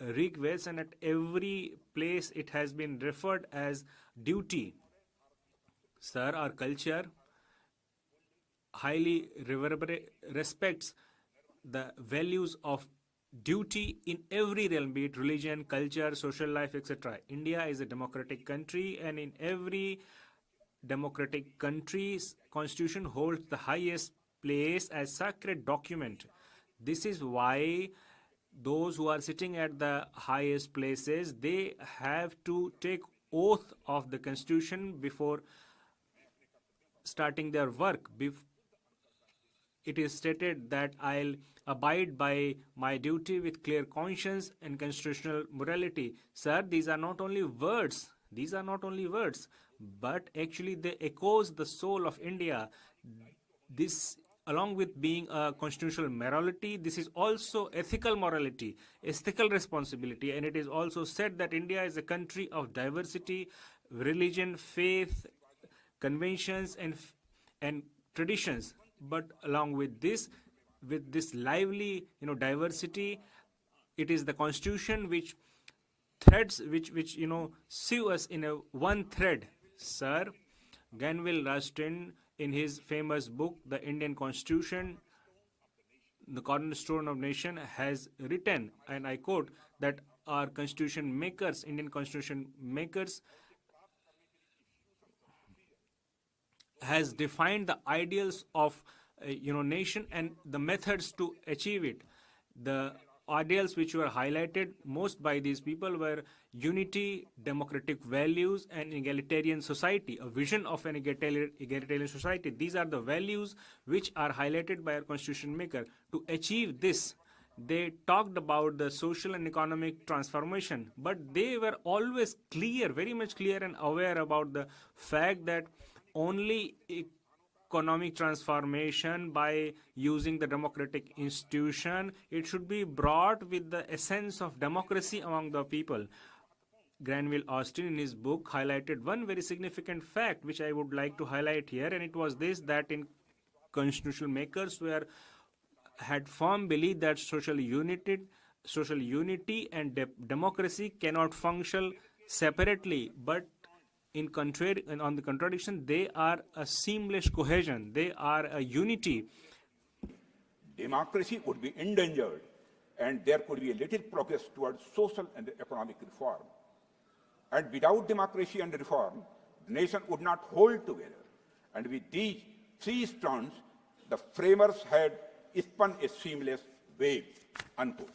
Rig Veda, and at every place it has been referred as duty. Sir, our culture highly respects the values of duty in every realm, be it religion, culture, social life, etc. India is a democratic country, and in every democratic country's constitution holds the highest place as sacred document. This is why those who are sitting at the highest places, they have to take oath of the constitution before starting their work. It is stated that I'll abide by my duty with clear conscience and constitutional morality. Sir, these are not only words, but actually they echoes the soul of India. This, along with being a constitutional morality, this is also ethical morality, ethical responsibility, and it is also said that India is a country of diversity, religion, faith, conventions, and traditions. But along with this lively, diversity, it is the constitution which threads, which sew us in a one thread. Sir, Granville Raskin, in his famous book, The Indian Constitution, the Cornerstone of Nation, has written, and I quote, that our constitution makers, Indian constitution makers, has defined the ideals of nation and the methods to achieve it. The ideals which were highlighted most by these people were unity, democratic values, and egalitarian society, a vision of an egalitarian society. These are the values which are highlighted by our constitution maker. To achieve this, they talked about the social and economic transformation, but they were always clear, very much clear and aware about the fact that only economic transformation by using the democratic institution, it should be brought with the essence of democracy among the people. Granville Raskin in his book highlighted one very significant fact which I would like to highlight here, and it was this, that in constitutional makers had firm belief that social unity and democracy cannot function separately, but on the contradiction, they are a seamless cohesion. They are a unity. Democracy would be endangered, and there could be a little progress towards social and economic reform. And without democracy and reform, the nation would not hold together. And with these three strands, the framers had spun a seamless wave. Unquote.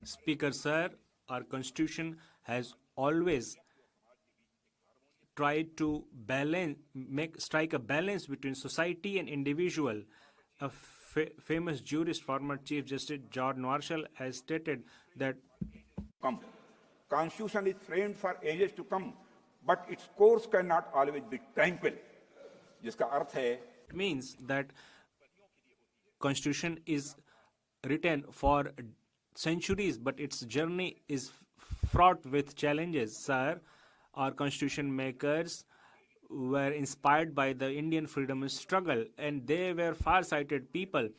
Speaker, sir, our constitution has always tried to strike a balance between society and individual. A famous jurist, former Chief Justice George Marshall, has stated that Constitution is framed for ages to come, but its course cannot always be tranquil. जिसका अर्थ है, it means that Constitution is written for centuries, but its journey is fraught with challenges. Sir, our constitution makers were inspired by the Indian freedom struggle, and they were far-sighted people.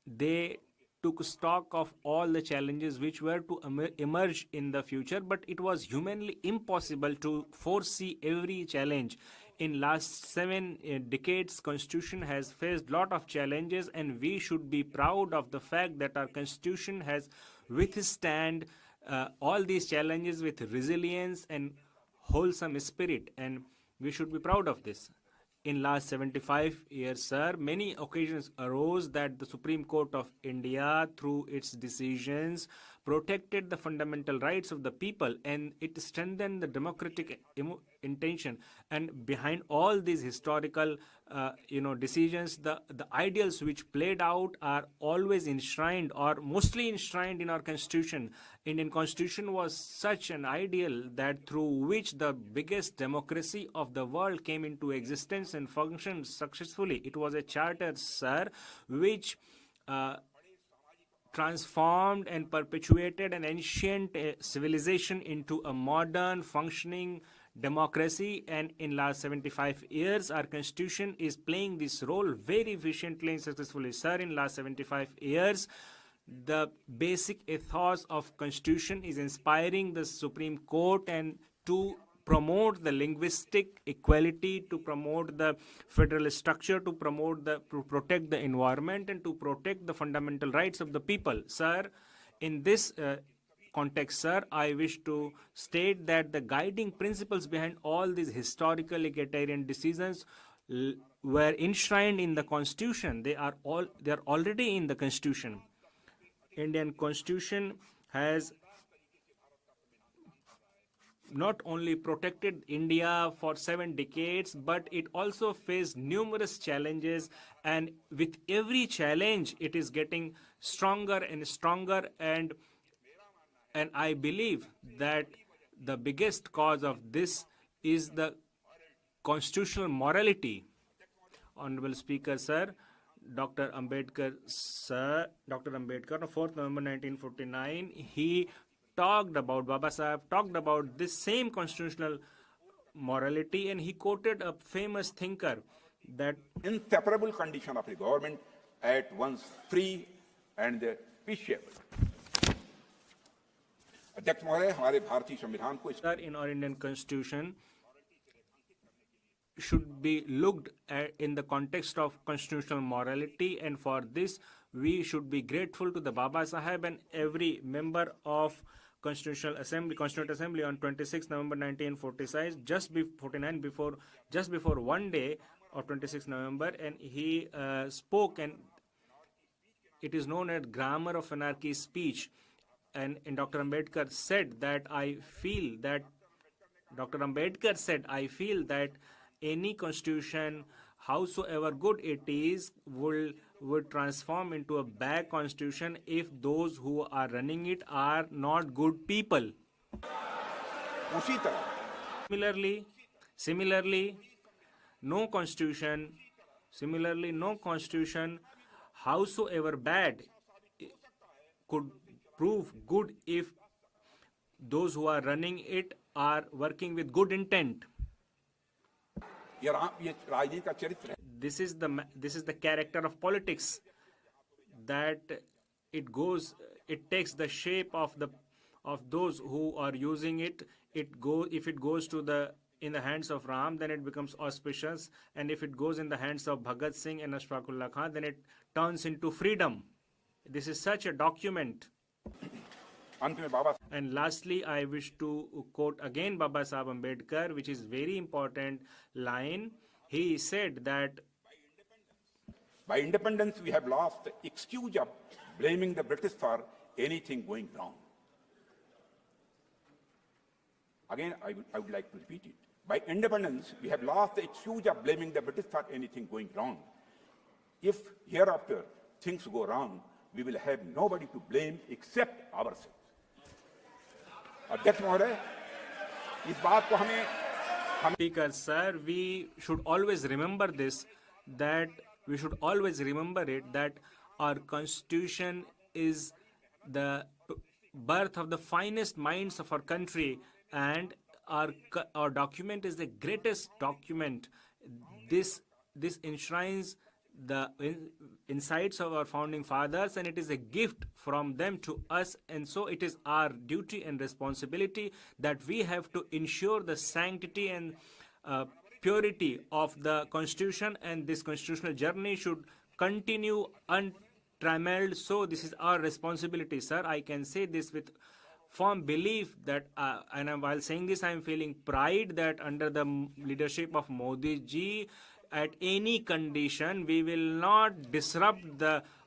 They took stock of all the challenges which were to emerge in the future, but it was humanly impossible to foresee every challenge. In last 7 decades, Constitution has faced lot of challenges, and we should be proud of the fact that our Constitution has withstand all these challenges with resilience and wholesome spirit, and we should be proud of this. In last 75 years, sir, many occasions arose that the Supreme Court of India, through its decisions, protected the fundamental rights of the people, and it strengthened the democratic intention. And behind all these historical decisions, the ideals which played out are always enshrined, or mostly enshrined, in our Constitution. Indian Constitution was such an ideal that through which the biggest democracy of the world came into existence and functioned successfully. It was a charter, sir, which transformed and perpetuated an ancient civilization into a modern functioning democracy, and in last 75 years our Constitution is playing this role very efficiently and successfully. Sir, in last 75 years the basic ethos of Constitution is inspiring the Supreme Court and to promote the linguistic equality, to promote the federal structure, to protect the environment, and to protect the fundamental rights of the people. Sir, in this context, sir, I wish to state that the guiding principles behind all these historical egalitarian decisions were enshrined in the Constitution. They are already in the Constitution. Indian Constitution has not only protected India for 7 decades, but it also faced numerous challenges, and with every challenge it is getting stronger and stronger, and I believe that the biggest cause of this is the constitutional morality. Honorable Speaker, sir, Dr. Ambedkar, on 4th November 1949, Baba Sahib talked about this same constitutional morality, and he quoted a famous thinker that inseparable condition of a government at once free and peaceable. अध्यक्ष महोदय, हमारे भारतीय संविधान को in our Indian Constitution should be looked at in the context of constitutional morality, and for this we should be grateful to the Baba Sahib and every member of Constituent Assembly on 26 November 1946, just before one day of 26 November, and he spoke, and it is known as Grammar of Anarchy speech. And Dr. Ambedkar said that I feel that any constitution, howsoever good it is, would transform into a bad constitution if those who are running it are not good people. Similarly, no constitution, howsoever bad, could prove good if those who are running it are working with good intent. This is the character of politics, that it takes the shape of those who are using it. If it goes in the hands of Ram, then it becomes auspicious, and if it goes in the hands of Bhagat Singh and Ashfaqullah Khan, then it turns into freedom. This is such a document. And lastly, I wish to quote again Baba Sahib Ambedkar, which is very important line. He said that by independence we have lost the excuse of blaming the British for anything going wrong. Again, I would like to repeat it. By independence, we have lost the excuse of blaming the British for anything going wrong. If hereafter things go wrong, we will have nobody to blame except ourselves. अध्यक्ष महोदय, इस बात को हमें Speaker, sir, we should always remember this, that we should always remember it, that our Constitution is the birth of the finest minds of our country, and our document is the greatest document. This enshrines the insights of our founding fathers, and it is a gift from them to us. And so it is our duty and responsibility that we have to ensure the sanctity and purity of the Constitution, and this constitutional journey should continue untrammeled. So this is our responsibility, sir. I can say this with firm belief that, while saying this, I am feeling pride that under the leadership of Modi ji, at any condition, we will not disrupt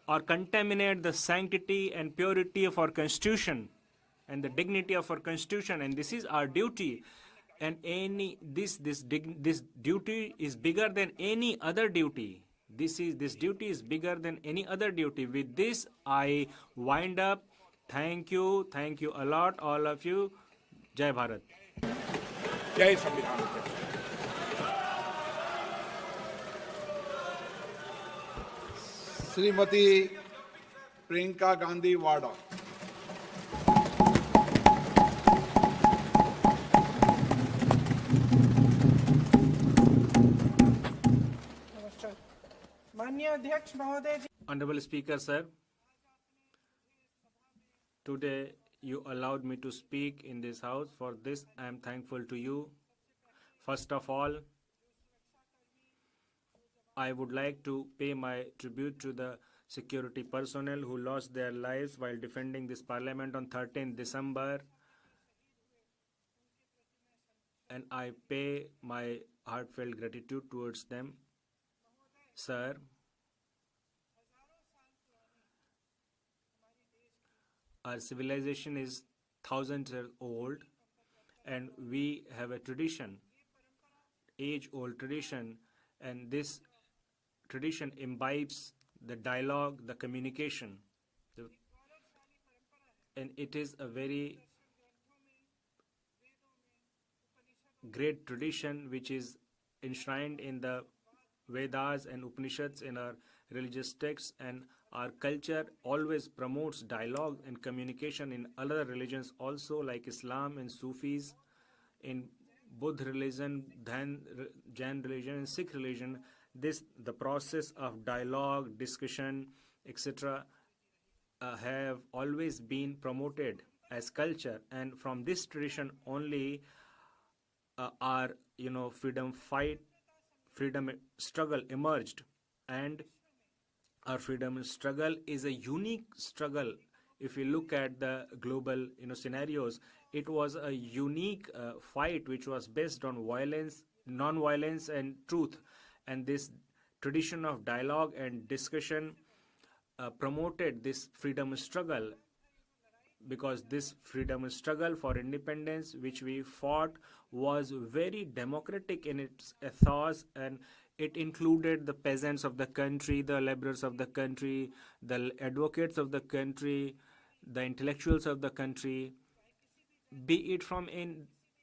or contaminate the sanctity and purity of our Constitution and the dignity of our Constitution, and this is our duty. And this duty is bigger than any other duty. This duty is bigger than any other duty. With this, I wind up. Thank you a lot, all of you. Jai Bharat. जय संविधान। श्रीमती प्रियंका गांधी वाडा। माननीय अध्यक्ष महोदय जी, Honorable Speaker, sir, today you allowed me to speak in this house. For this, I am thankful to you. First of all, I would like to pay my tribute to the security personnel who lost their lives while defending this parliament on 13th December. And I pay my heartfelt gratitude towards them. Sir, our civilization is thousands years old, and we have a tradition, age-old tradition, and this tradition imbibes the dialogue, the communication, and it is a very great tradition which is enshrined in the Vedas and Upanishads, in our religious texts, and our culture always promotes dialogue and communication in other religions also, like Islam and Sufis, in Buddha religion, Jain religion, and Sikh religion. The process of dialogue, discussion, etc. Have always been promoted as culture, and from this tradition only our freedom struggle emerged. And our freedom struggle is a unique struggle. If we look at the global scenarios, it was a unique fight which was based on violence, non-violence, and truth. And this tradition of dialogue and discussion promoted this freedom struggle, because this freedom struggle for independence which we fought was very democratic in its ethos, and it included the peasants of the country, the laborers of the country, the advocates of the country, the intellectuals of the country, be it from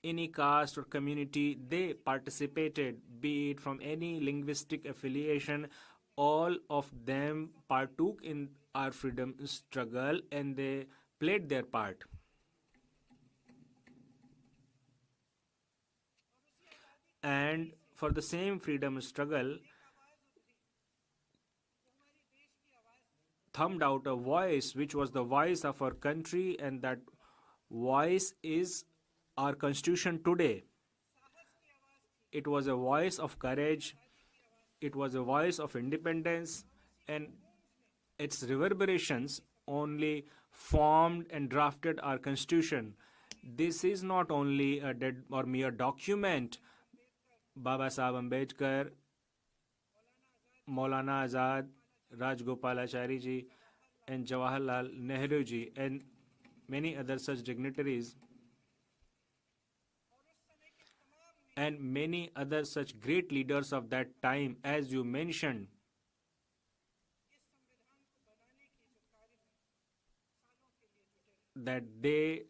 any caste or community they participated, be it from any linguistic affiliation. All of them partook in our freedom struggle, and they played their part. And for the same freedom struggle, thumbed out a voice which was the voice of our country, and that voice is our Constitution today. It was a voice of courage, it was a voice of independence, and its reverberations only formed and drafted our Constitution. This is not only a dead or mere document. Baba Saheb Ambedkar, Maulana Azad, Rajgopalachari ji, and Jawaharlal Nehru ji, and many other such dignitaries, and many other such great leaders of that time, as you mentioned, that they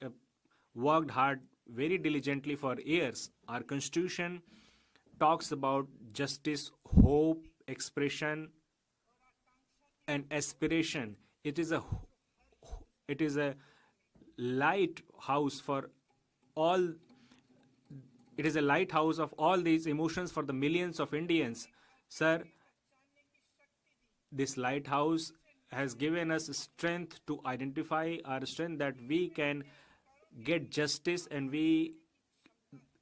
worked hard very diligently for years. Our Constitution talks about justice, hope, expression, and aspiration. It is a lighthouse for all it is a lighthouse of all these emotions for the millions of Indians. Sir, this lighthouse has given us strength to identify our strength, that we can get justice and we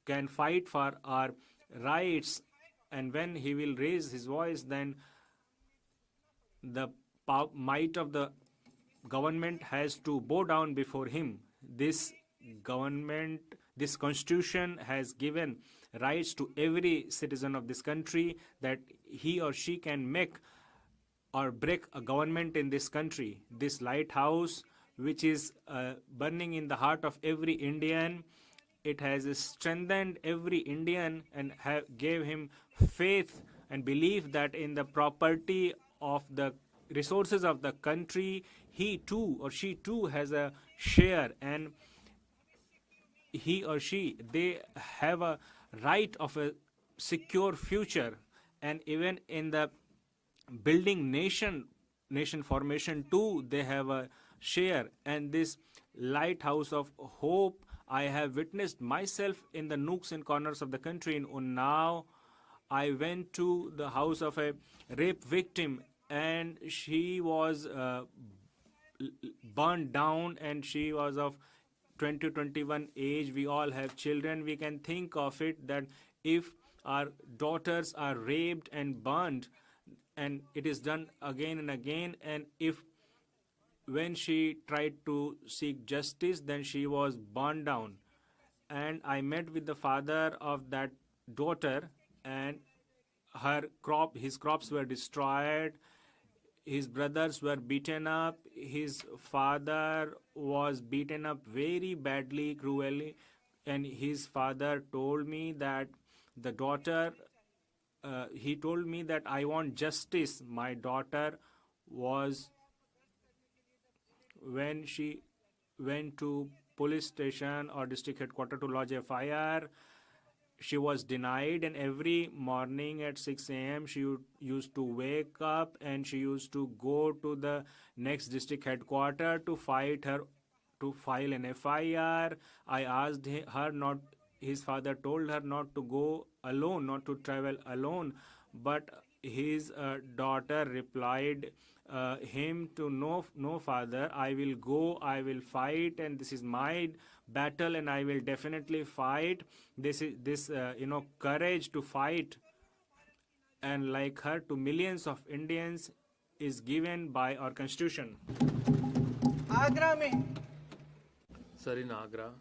can fight for our rights. And when he will raise his voice, then the might of the government has to bow down before him. This government, this constitution has given rights to every citizen of this country, that he or she can make or break a government in this country. This lighthouse, which is burning in the heart of every Indian, it has strengthened every Indian and gave him faith and belief that in the property of the resources of the country, he too or she too has a share, and he or she, they have a right of a secure future. And even in the building nation formation too, they have a share. And this lighthouse of hope, I have witnessed myself in the nooks and corners of the country. In Unnao, I went to the house of a rape victim, and she was burned down, and she was of 20-21 age. We all have children. We can think of it that if our daughters are raped and burned, and it is done again and again, and if when she tried to seek justice, then she was burned down. And I met with the father of that daughter, and his crops were destroyed, his brothers were beaten up, his father was beaten up very badly, cruelly, and his father told me that the daughter, he told me that I want justice. My daughter was, when she went to police station or district headquarters to lodge a FIR, she was denied, and every morning at 6 a.m. she used to wake up and she used to go to the next district headquarters to file an FIR. I asked her not, his father told her not to go alone, not to travel alone, but his daughter replied him to, no father, I will go, I will fight, and this is my battle, and I will definitely fight. This is courage to fight, and like her, to millions of Indians, is given by our constitution. Agra में Sir, in Agra,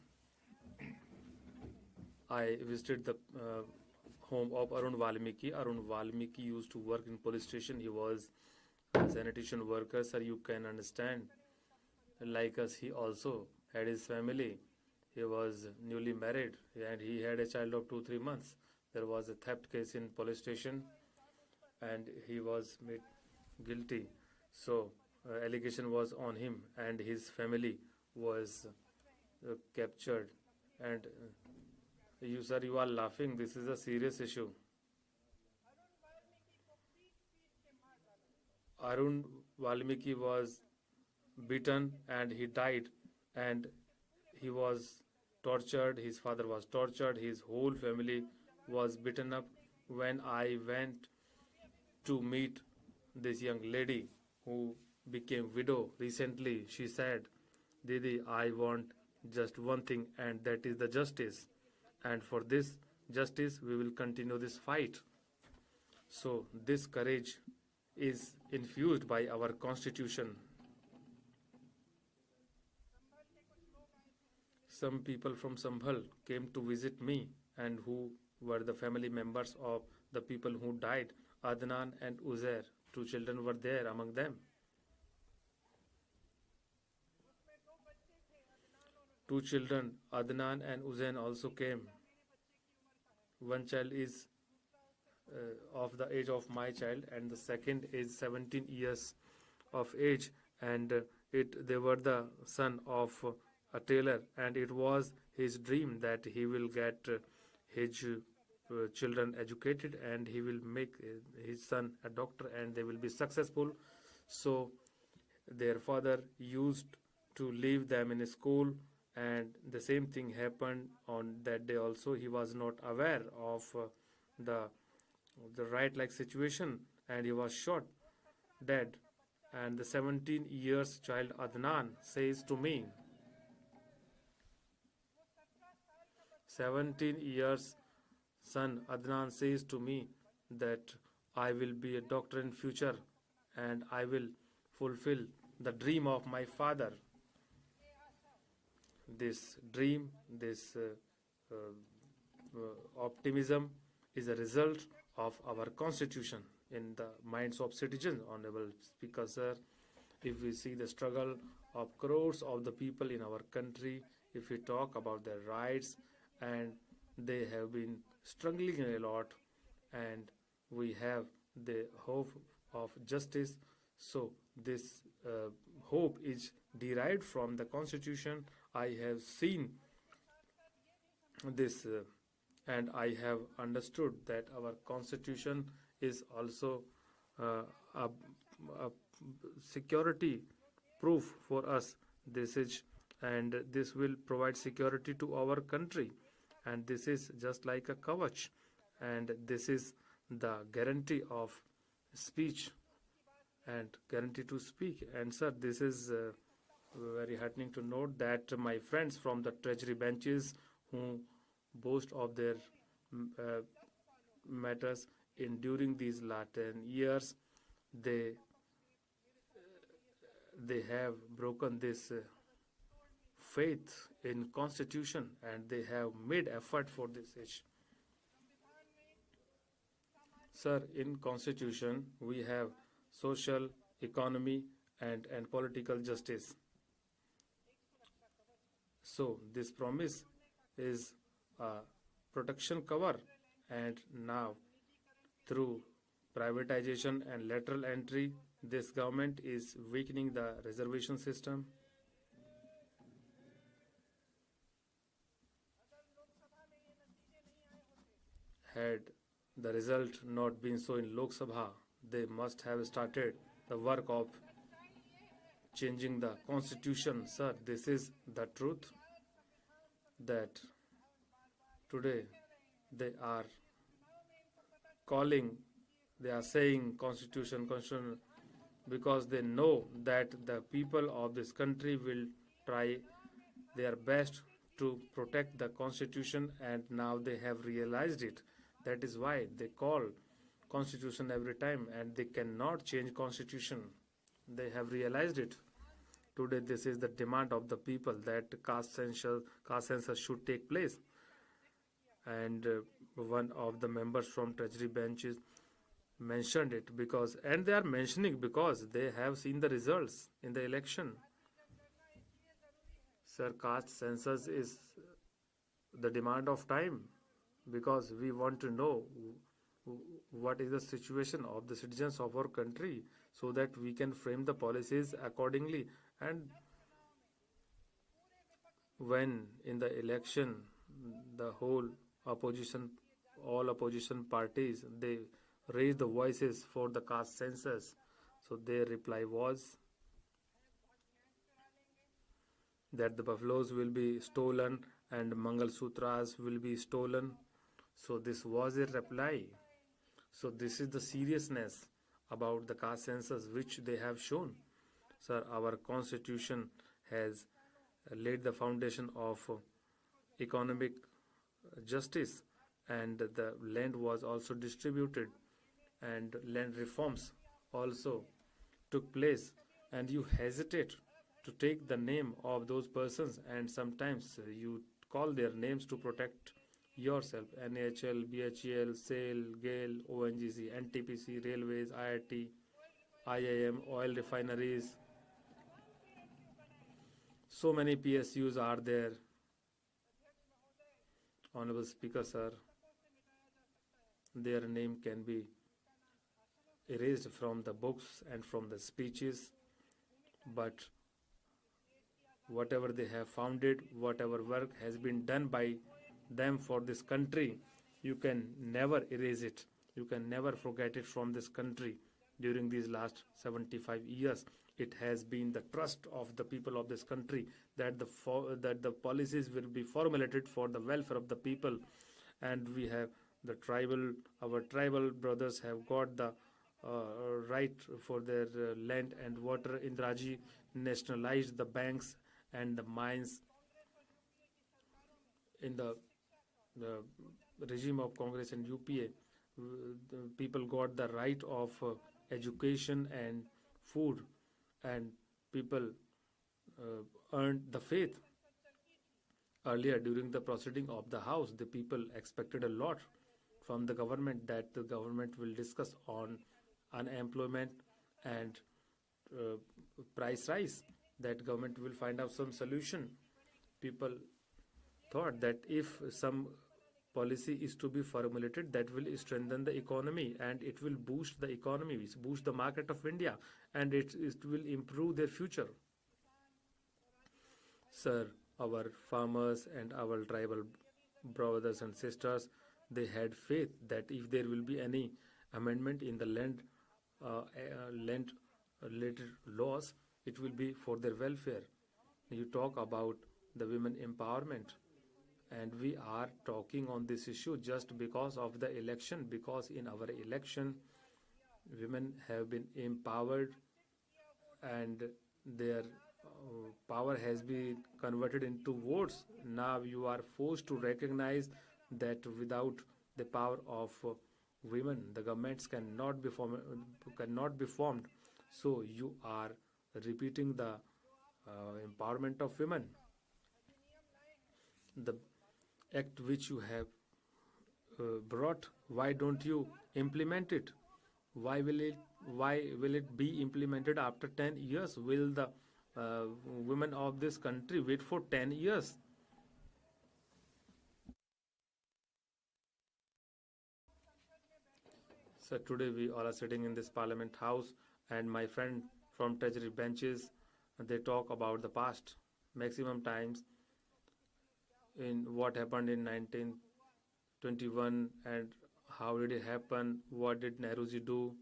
I visited the home of Arun Valmiki. Arun Valmiki used to work in police station. He was a sanitation worker. Sir, you can understand. Like us, he also had his family. He was newly married and he had a child of 2-3 months. There was a theft case in police station and he was made guilty. So allegation was on him and his family was captured. And you, sir, you are laughing. This is a serious issue. Arun Valmiki was beaten and he died, and he was tortured. His father was tortured. His whole family was beaten up. When I went to meet this young lady who became widow recently, she said, Didi, I want just one thing, and that is the justice. And for this justice, we will continue this fight. So this courage is infused by our constitution. Some people from Sambhal came to visit me, and who were the family members of the people who died. Adnan and Uzair, 2 children were there among them. 2 children, Adnan and Uzair, also came. One child is of the age of my child, and the second is 17 years of age, and they were the son of a tailor, and it was his dream that he will get his children educated and he will make his son a doctor and they will be successful. So their father used to leave them in school and the same thing happened on that day also. He was not aware of the right like situation, and he was shot dead. And the 17 years child Adnan says to me, 17 years son Adnan says to me that I will be a doctor in future and I will fulfill the dream of my father. This dream, this optimism is a result of our constitution in the minds of citizens. Honorable Speaker, sir, if we see the struggle of crores of the people in our country, if we talk about their rights, and they have been struggling a lot, and we have the hope of justice. So this hope is derived from the constitution. I have seen this and I have understood that our constitution is also a security proof for us. This is, and this will provide security to our country, and this is just like a kavach, and this is the guarantee of speech and guarantee to speak. And sir, this is very heartening to note that my friends from the treasury benches who boast of their matters in during these last 10 years, they have broken this faith in constitution, and they have made effort for this issue. Sir, in constitution we have social, economy, and political justice. So this promise is a protection cover, and now through privatization and lateral entry, this government is weakening the reservation system. Had the result not been so in Lok Sabha, they must have started the work of changing the constitution. Sir, this is the truth, that today they are calling, they are saying constitution, because they know that the people of this country will try their best to protect the constitution, and now they have realized it. That is why they call constitution every time, and they cannot change constitution. They have realized it. Today this is the demand of the people, that caste census should take place. And one of the members from treasury benches mentioned it, because, and they are mentioning because they have seen the results in the election. Sir, caste census is the demand of time, because we want to know what is the situation of the citizens of our country, so that we can frame the policies accordingly. And when in the election the whole opposition, all opposition parties, they raised the voices for the caste census, so their reply was that the buffaloes will be stolen and Mangal Sutras will be stolen. So this was a reply. So this is the seriousness about the caste census which they have shown. Sir, our constitution has laid the foundation of economic justice, and the land was also distributed, and land reforms also took place. And you hesitate to take the name of those persons, and sometimes you call their names to protect yourself. N18L, BHEL, SAIL, GAIL, ONGC, NTPC, Railways, IIT, IIM, oil refineries. So many PSUs are there. Honorable Speaker, sir, their name can be erased from the books and from the speeches, but whatever they have founded, whatever work has been done by them for this country, you can never erase it. You can never forget it from this country during these last 75 years. It has been the trust of the people of this country that the policies will be formulated for the welfare of the people, and we have our tribal brothers have got the right for their land and water. Indiraji nationalized the banks and the mines. In the regime of Congress and UPA, the people got the right of education and food, and people earned the faith. Earlier, during the proceeding of the House, the people expected a lot from the government, that the government will discuss on unemployment and price rise, that government will find out some solution. People thought that if some policy is to be formulated, that will strengthen the economy and it will boost the economy, boost the market of India, and it will improve their future. Sir, our farmers and our tribal brothers and sisters, they had faith that if there will be any amendment in the land related laws, it will be for their welfare. You talk about the women empowerment, and we are talking on this issue just because of the election, because in our election women have been empowered and their power has been converted into votes. Now you are forced to recognize that without the power of women, the governments cannot be formed. So you are repeating the empowerment of women. The act which you have brought, why don't you implement it? Why will it be implemented after 10 years? Will the women of this country wait for 10 years? So today we all are sitting in this Parliament House, and my friend from Treasury benches, they talk about the past maximum times, in what happened in 1921 and how did it happen, what did Nehruji do.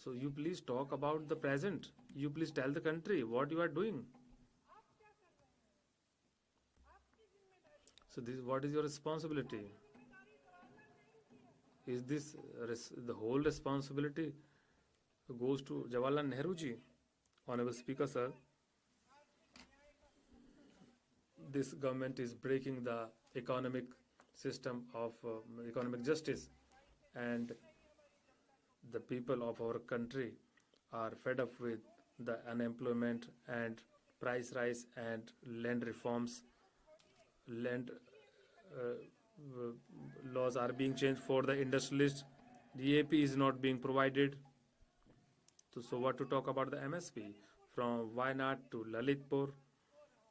So you please talk about the present. You please tell the country what you are doing. So what is your responsibility? Is this the whole responsibility goes to Jawaharlal Nehruji? Honorable Speaker, sir, this government is breaking the economic system of economic justice, and the people of our country are fed up with the unemployment and price rise and land reforms. Land laws are being changed for the industrialists. The AP is not being provided. So what to talk about the MSP? From Wayanad to Lalitpur,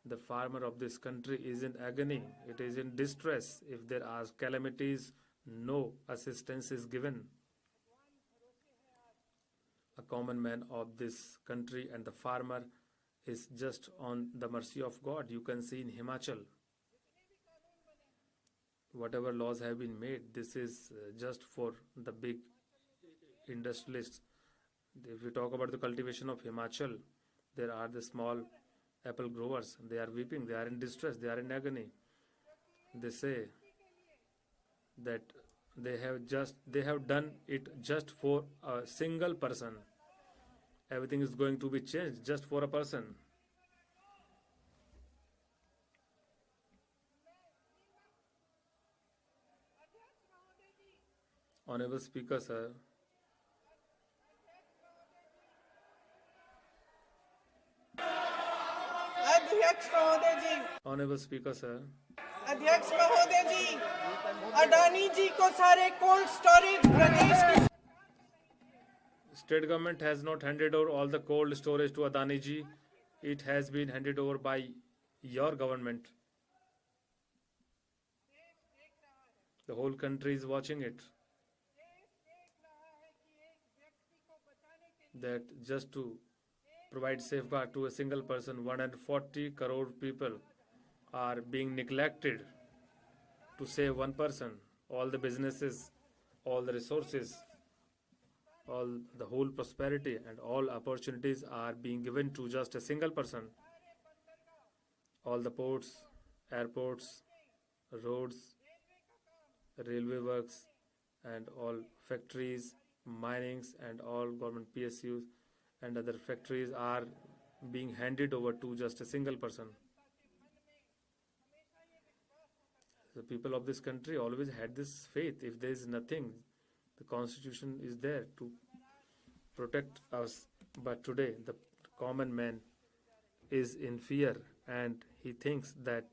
the farmer of this country is in agony. It is in distress. If there are calamities, no assistance is given. A common man of this country and the farmer is just on the mercy of God. You can see in Himachal, whatever laws have been made, this is just for the big industrialists. If we talk about the cultivation of Himachal, there are the small apple growers. They are weeping, they are in distress, they are in agony. They say that they have done it just for a single person. Everything is going to be changed just for a person. Honorable Speaker, sir, अध्यक्ष महोदय जी, Honorable Speaker, sir, अध्यक्ष महोदय जी, अडानी जी को सारे cold storage प्रदेश की state government has not handed over all the cold storage to Adani ji. It has been handed over by your government. The whole country is watching it. That just to provide safeguard to a single person, 140 crore people are being neglected to save one person. All the businesses, all the resources all the whole prosperity and all opportunities are being given to just a single person. All the ports, airports, roads, railway works, and all factories, minings, and all government PSUs and other factories are being handed over to just a single person. The people of this country always had this faith. If there is nothing, the constitution is there to protect us. But today, the common man is in fear and he thinks that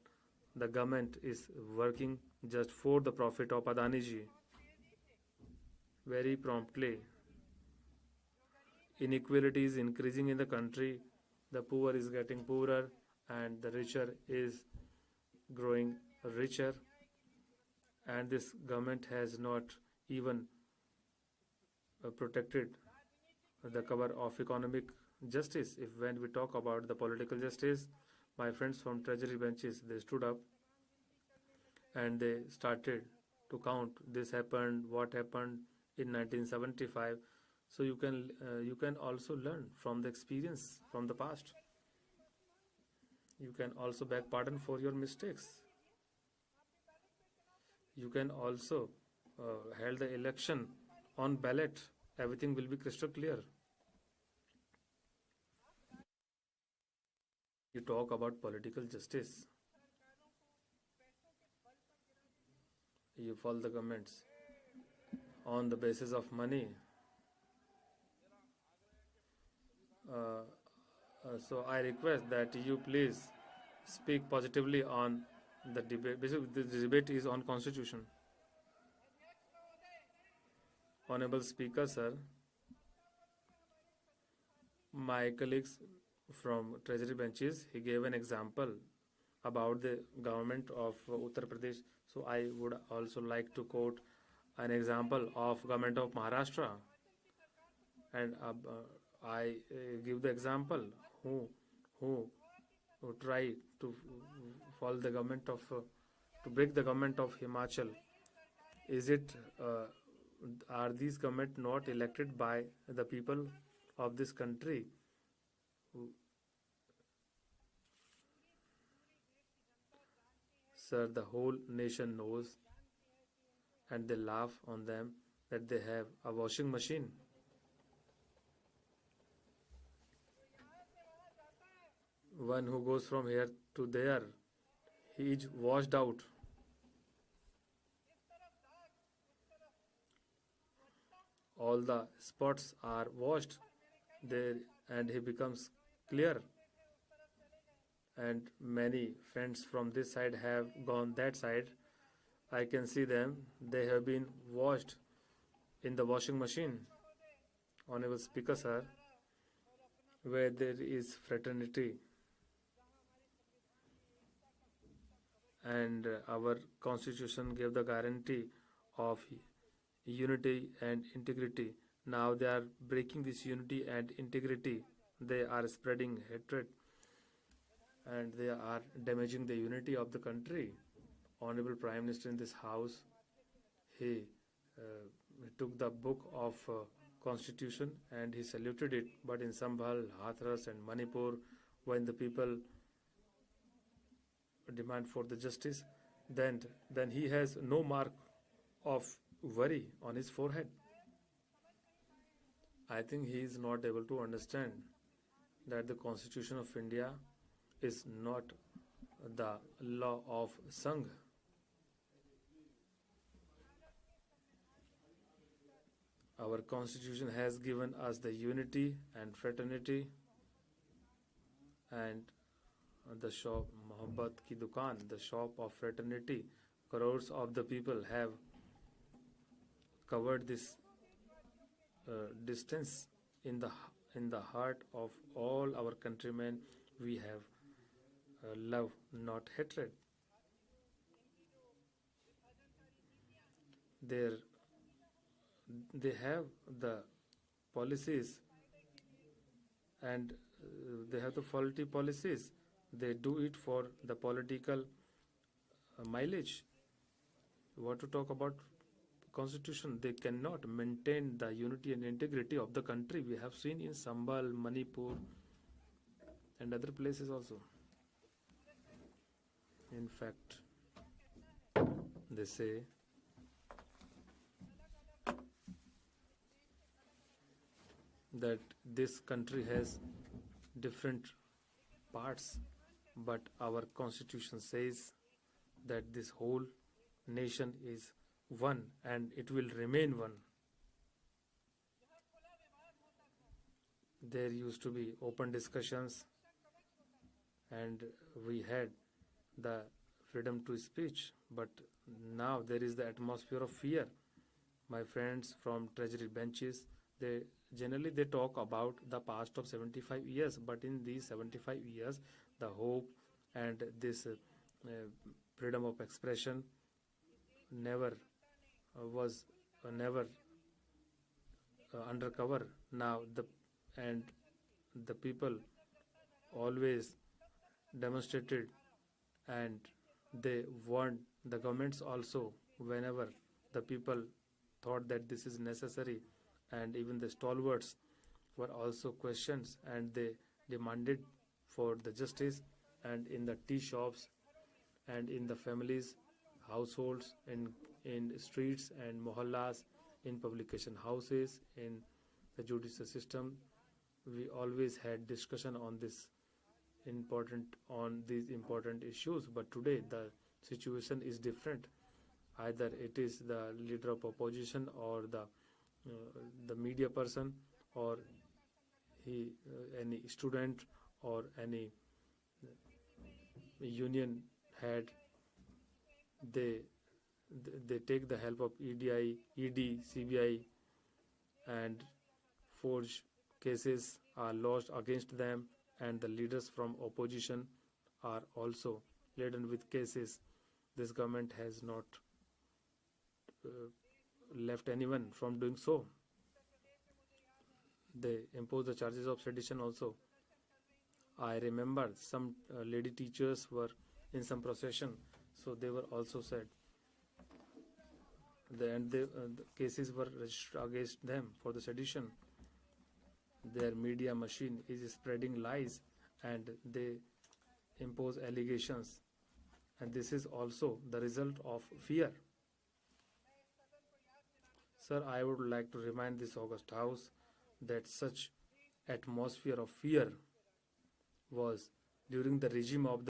the government is working just for the profit of Adani ji. Very promptly, inequality is increasing in the country. The poor is getting poorer and the richer is growing richer. And this government has not even protected the cover of economic justice. If when we talk about the political justice, my friends from treasury benches, they stood up and they started to count this happened, what happened in 1975. So you can also learn from the experience from the past. You can also beg pardon for your mistakes. You can also held the election on ballot. Everything will be crystal clear. You talk about political justice. You follow the governments on the basis of money. So I request that you please speak positively on the debate. Basically, the debate is on constitution. Honorable Speaker, sir, my colleagues from treasury benches, he gave an example about the government of Uttar Pradesh. So I would also like to quote an example of government of Maharashtra. And I give the example who try to follow the government of to break the government of Himachal. Is it are these government not elected by the people of this country? Sir, the whole nation knows and they laugh on them that they have a washing machine. One who goes from here to there, he is washed out. All the spots are washed there and he becomes clear. And many friends from this side have gone that side. I can see them. They have been washed in the washing machine. Honorable Speaker, sir, where there is fraternity and our constitution gave the guarantee of unity and integrity. Now they are breaking this unity and integrity. They are spreading hatred and they are damaging the unity of the country. Honorable Prime Minister in this house, he took the book of constitution and he saluted it. But in Sambhal, Hathras and Manipur, when the people demand for the justice, then he has no mark of worry on his forehead. I think he is not able to understand that the Constitution of India is not the law of Sangh. Our Constitution has given us the unity and fraternity and the shop Mohabbat ki dukan, the shop of fraternity. Crores of the people have covered this distance in the heart of all our countrymen. We have love, not hatred. They have the policies and they have the faulty policies. They do it for the political mileage. What to talk about constitution, they cannot maintain the unity and integrity of the country. We have seen in Sambal, Manipur, and other places also. In fact, they say that this country has different parts, but our constitution says that this whole nation is one and it will remain one. There used to be open discussions and we had the freedom to speech, but now there is the atmosphere of fear. My friends from treasury benches, they generally they talk about the past of 75 years, but in these 75 years the hope and this freedom of expression never was never undercover. Now the people always demonstrated and they warned the governments also whenever the people thought that this is necessary, and even the stalwarts were also questioned and they demanded for the justice. And in the tea shops and in the families, households, in streets and mohallas, in publication houses, in the judicial system, we always had discussion on these important issues. But today the situation is different. Either it is the leader of opposition or the media person or any student or any union head, they take the help of ED, CBI, and forged cases are lodged against them, and the leaders from opposition are also laden with cases. This government has not left anyone from doing so. They impose the charges of sedition also. I remember some lady teachers were in some procession, so they were also said. The cases were registered against them for the sedition. Their media machine is spreading lies and they impose allegations, and this is also the result of fear. Sir, I would like to remind this August House that such atmosphere of fear was during the regime of the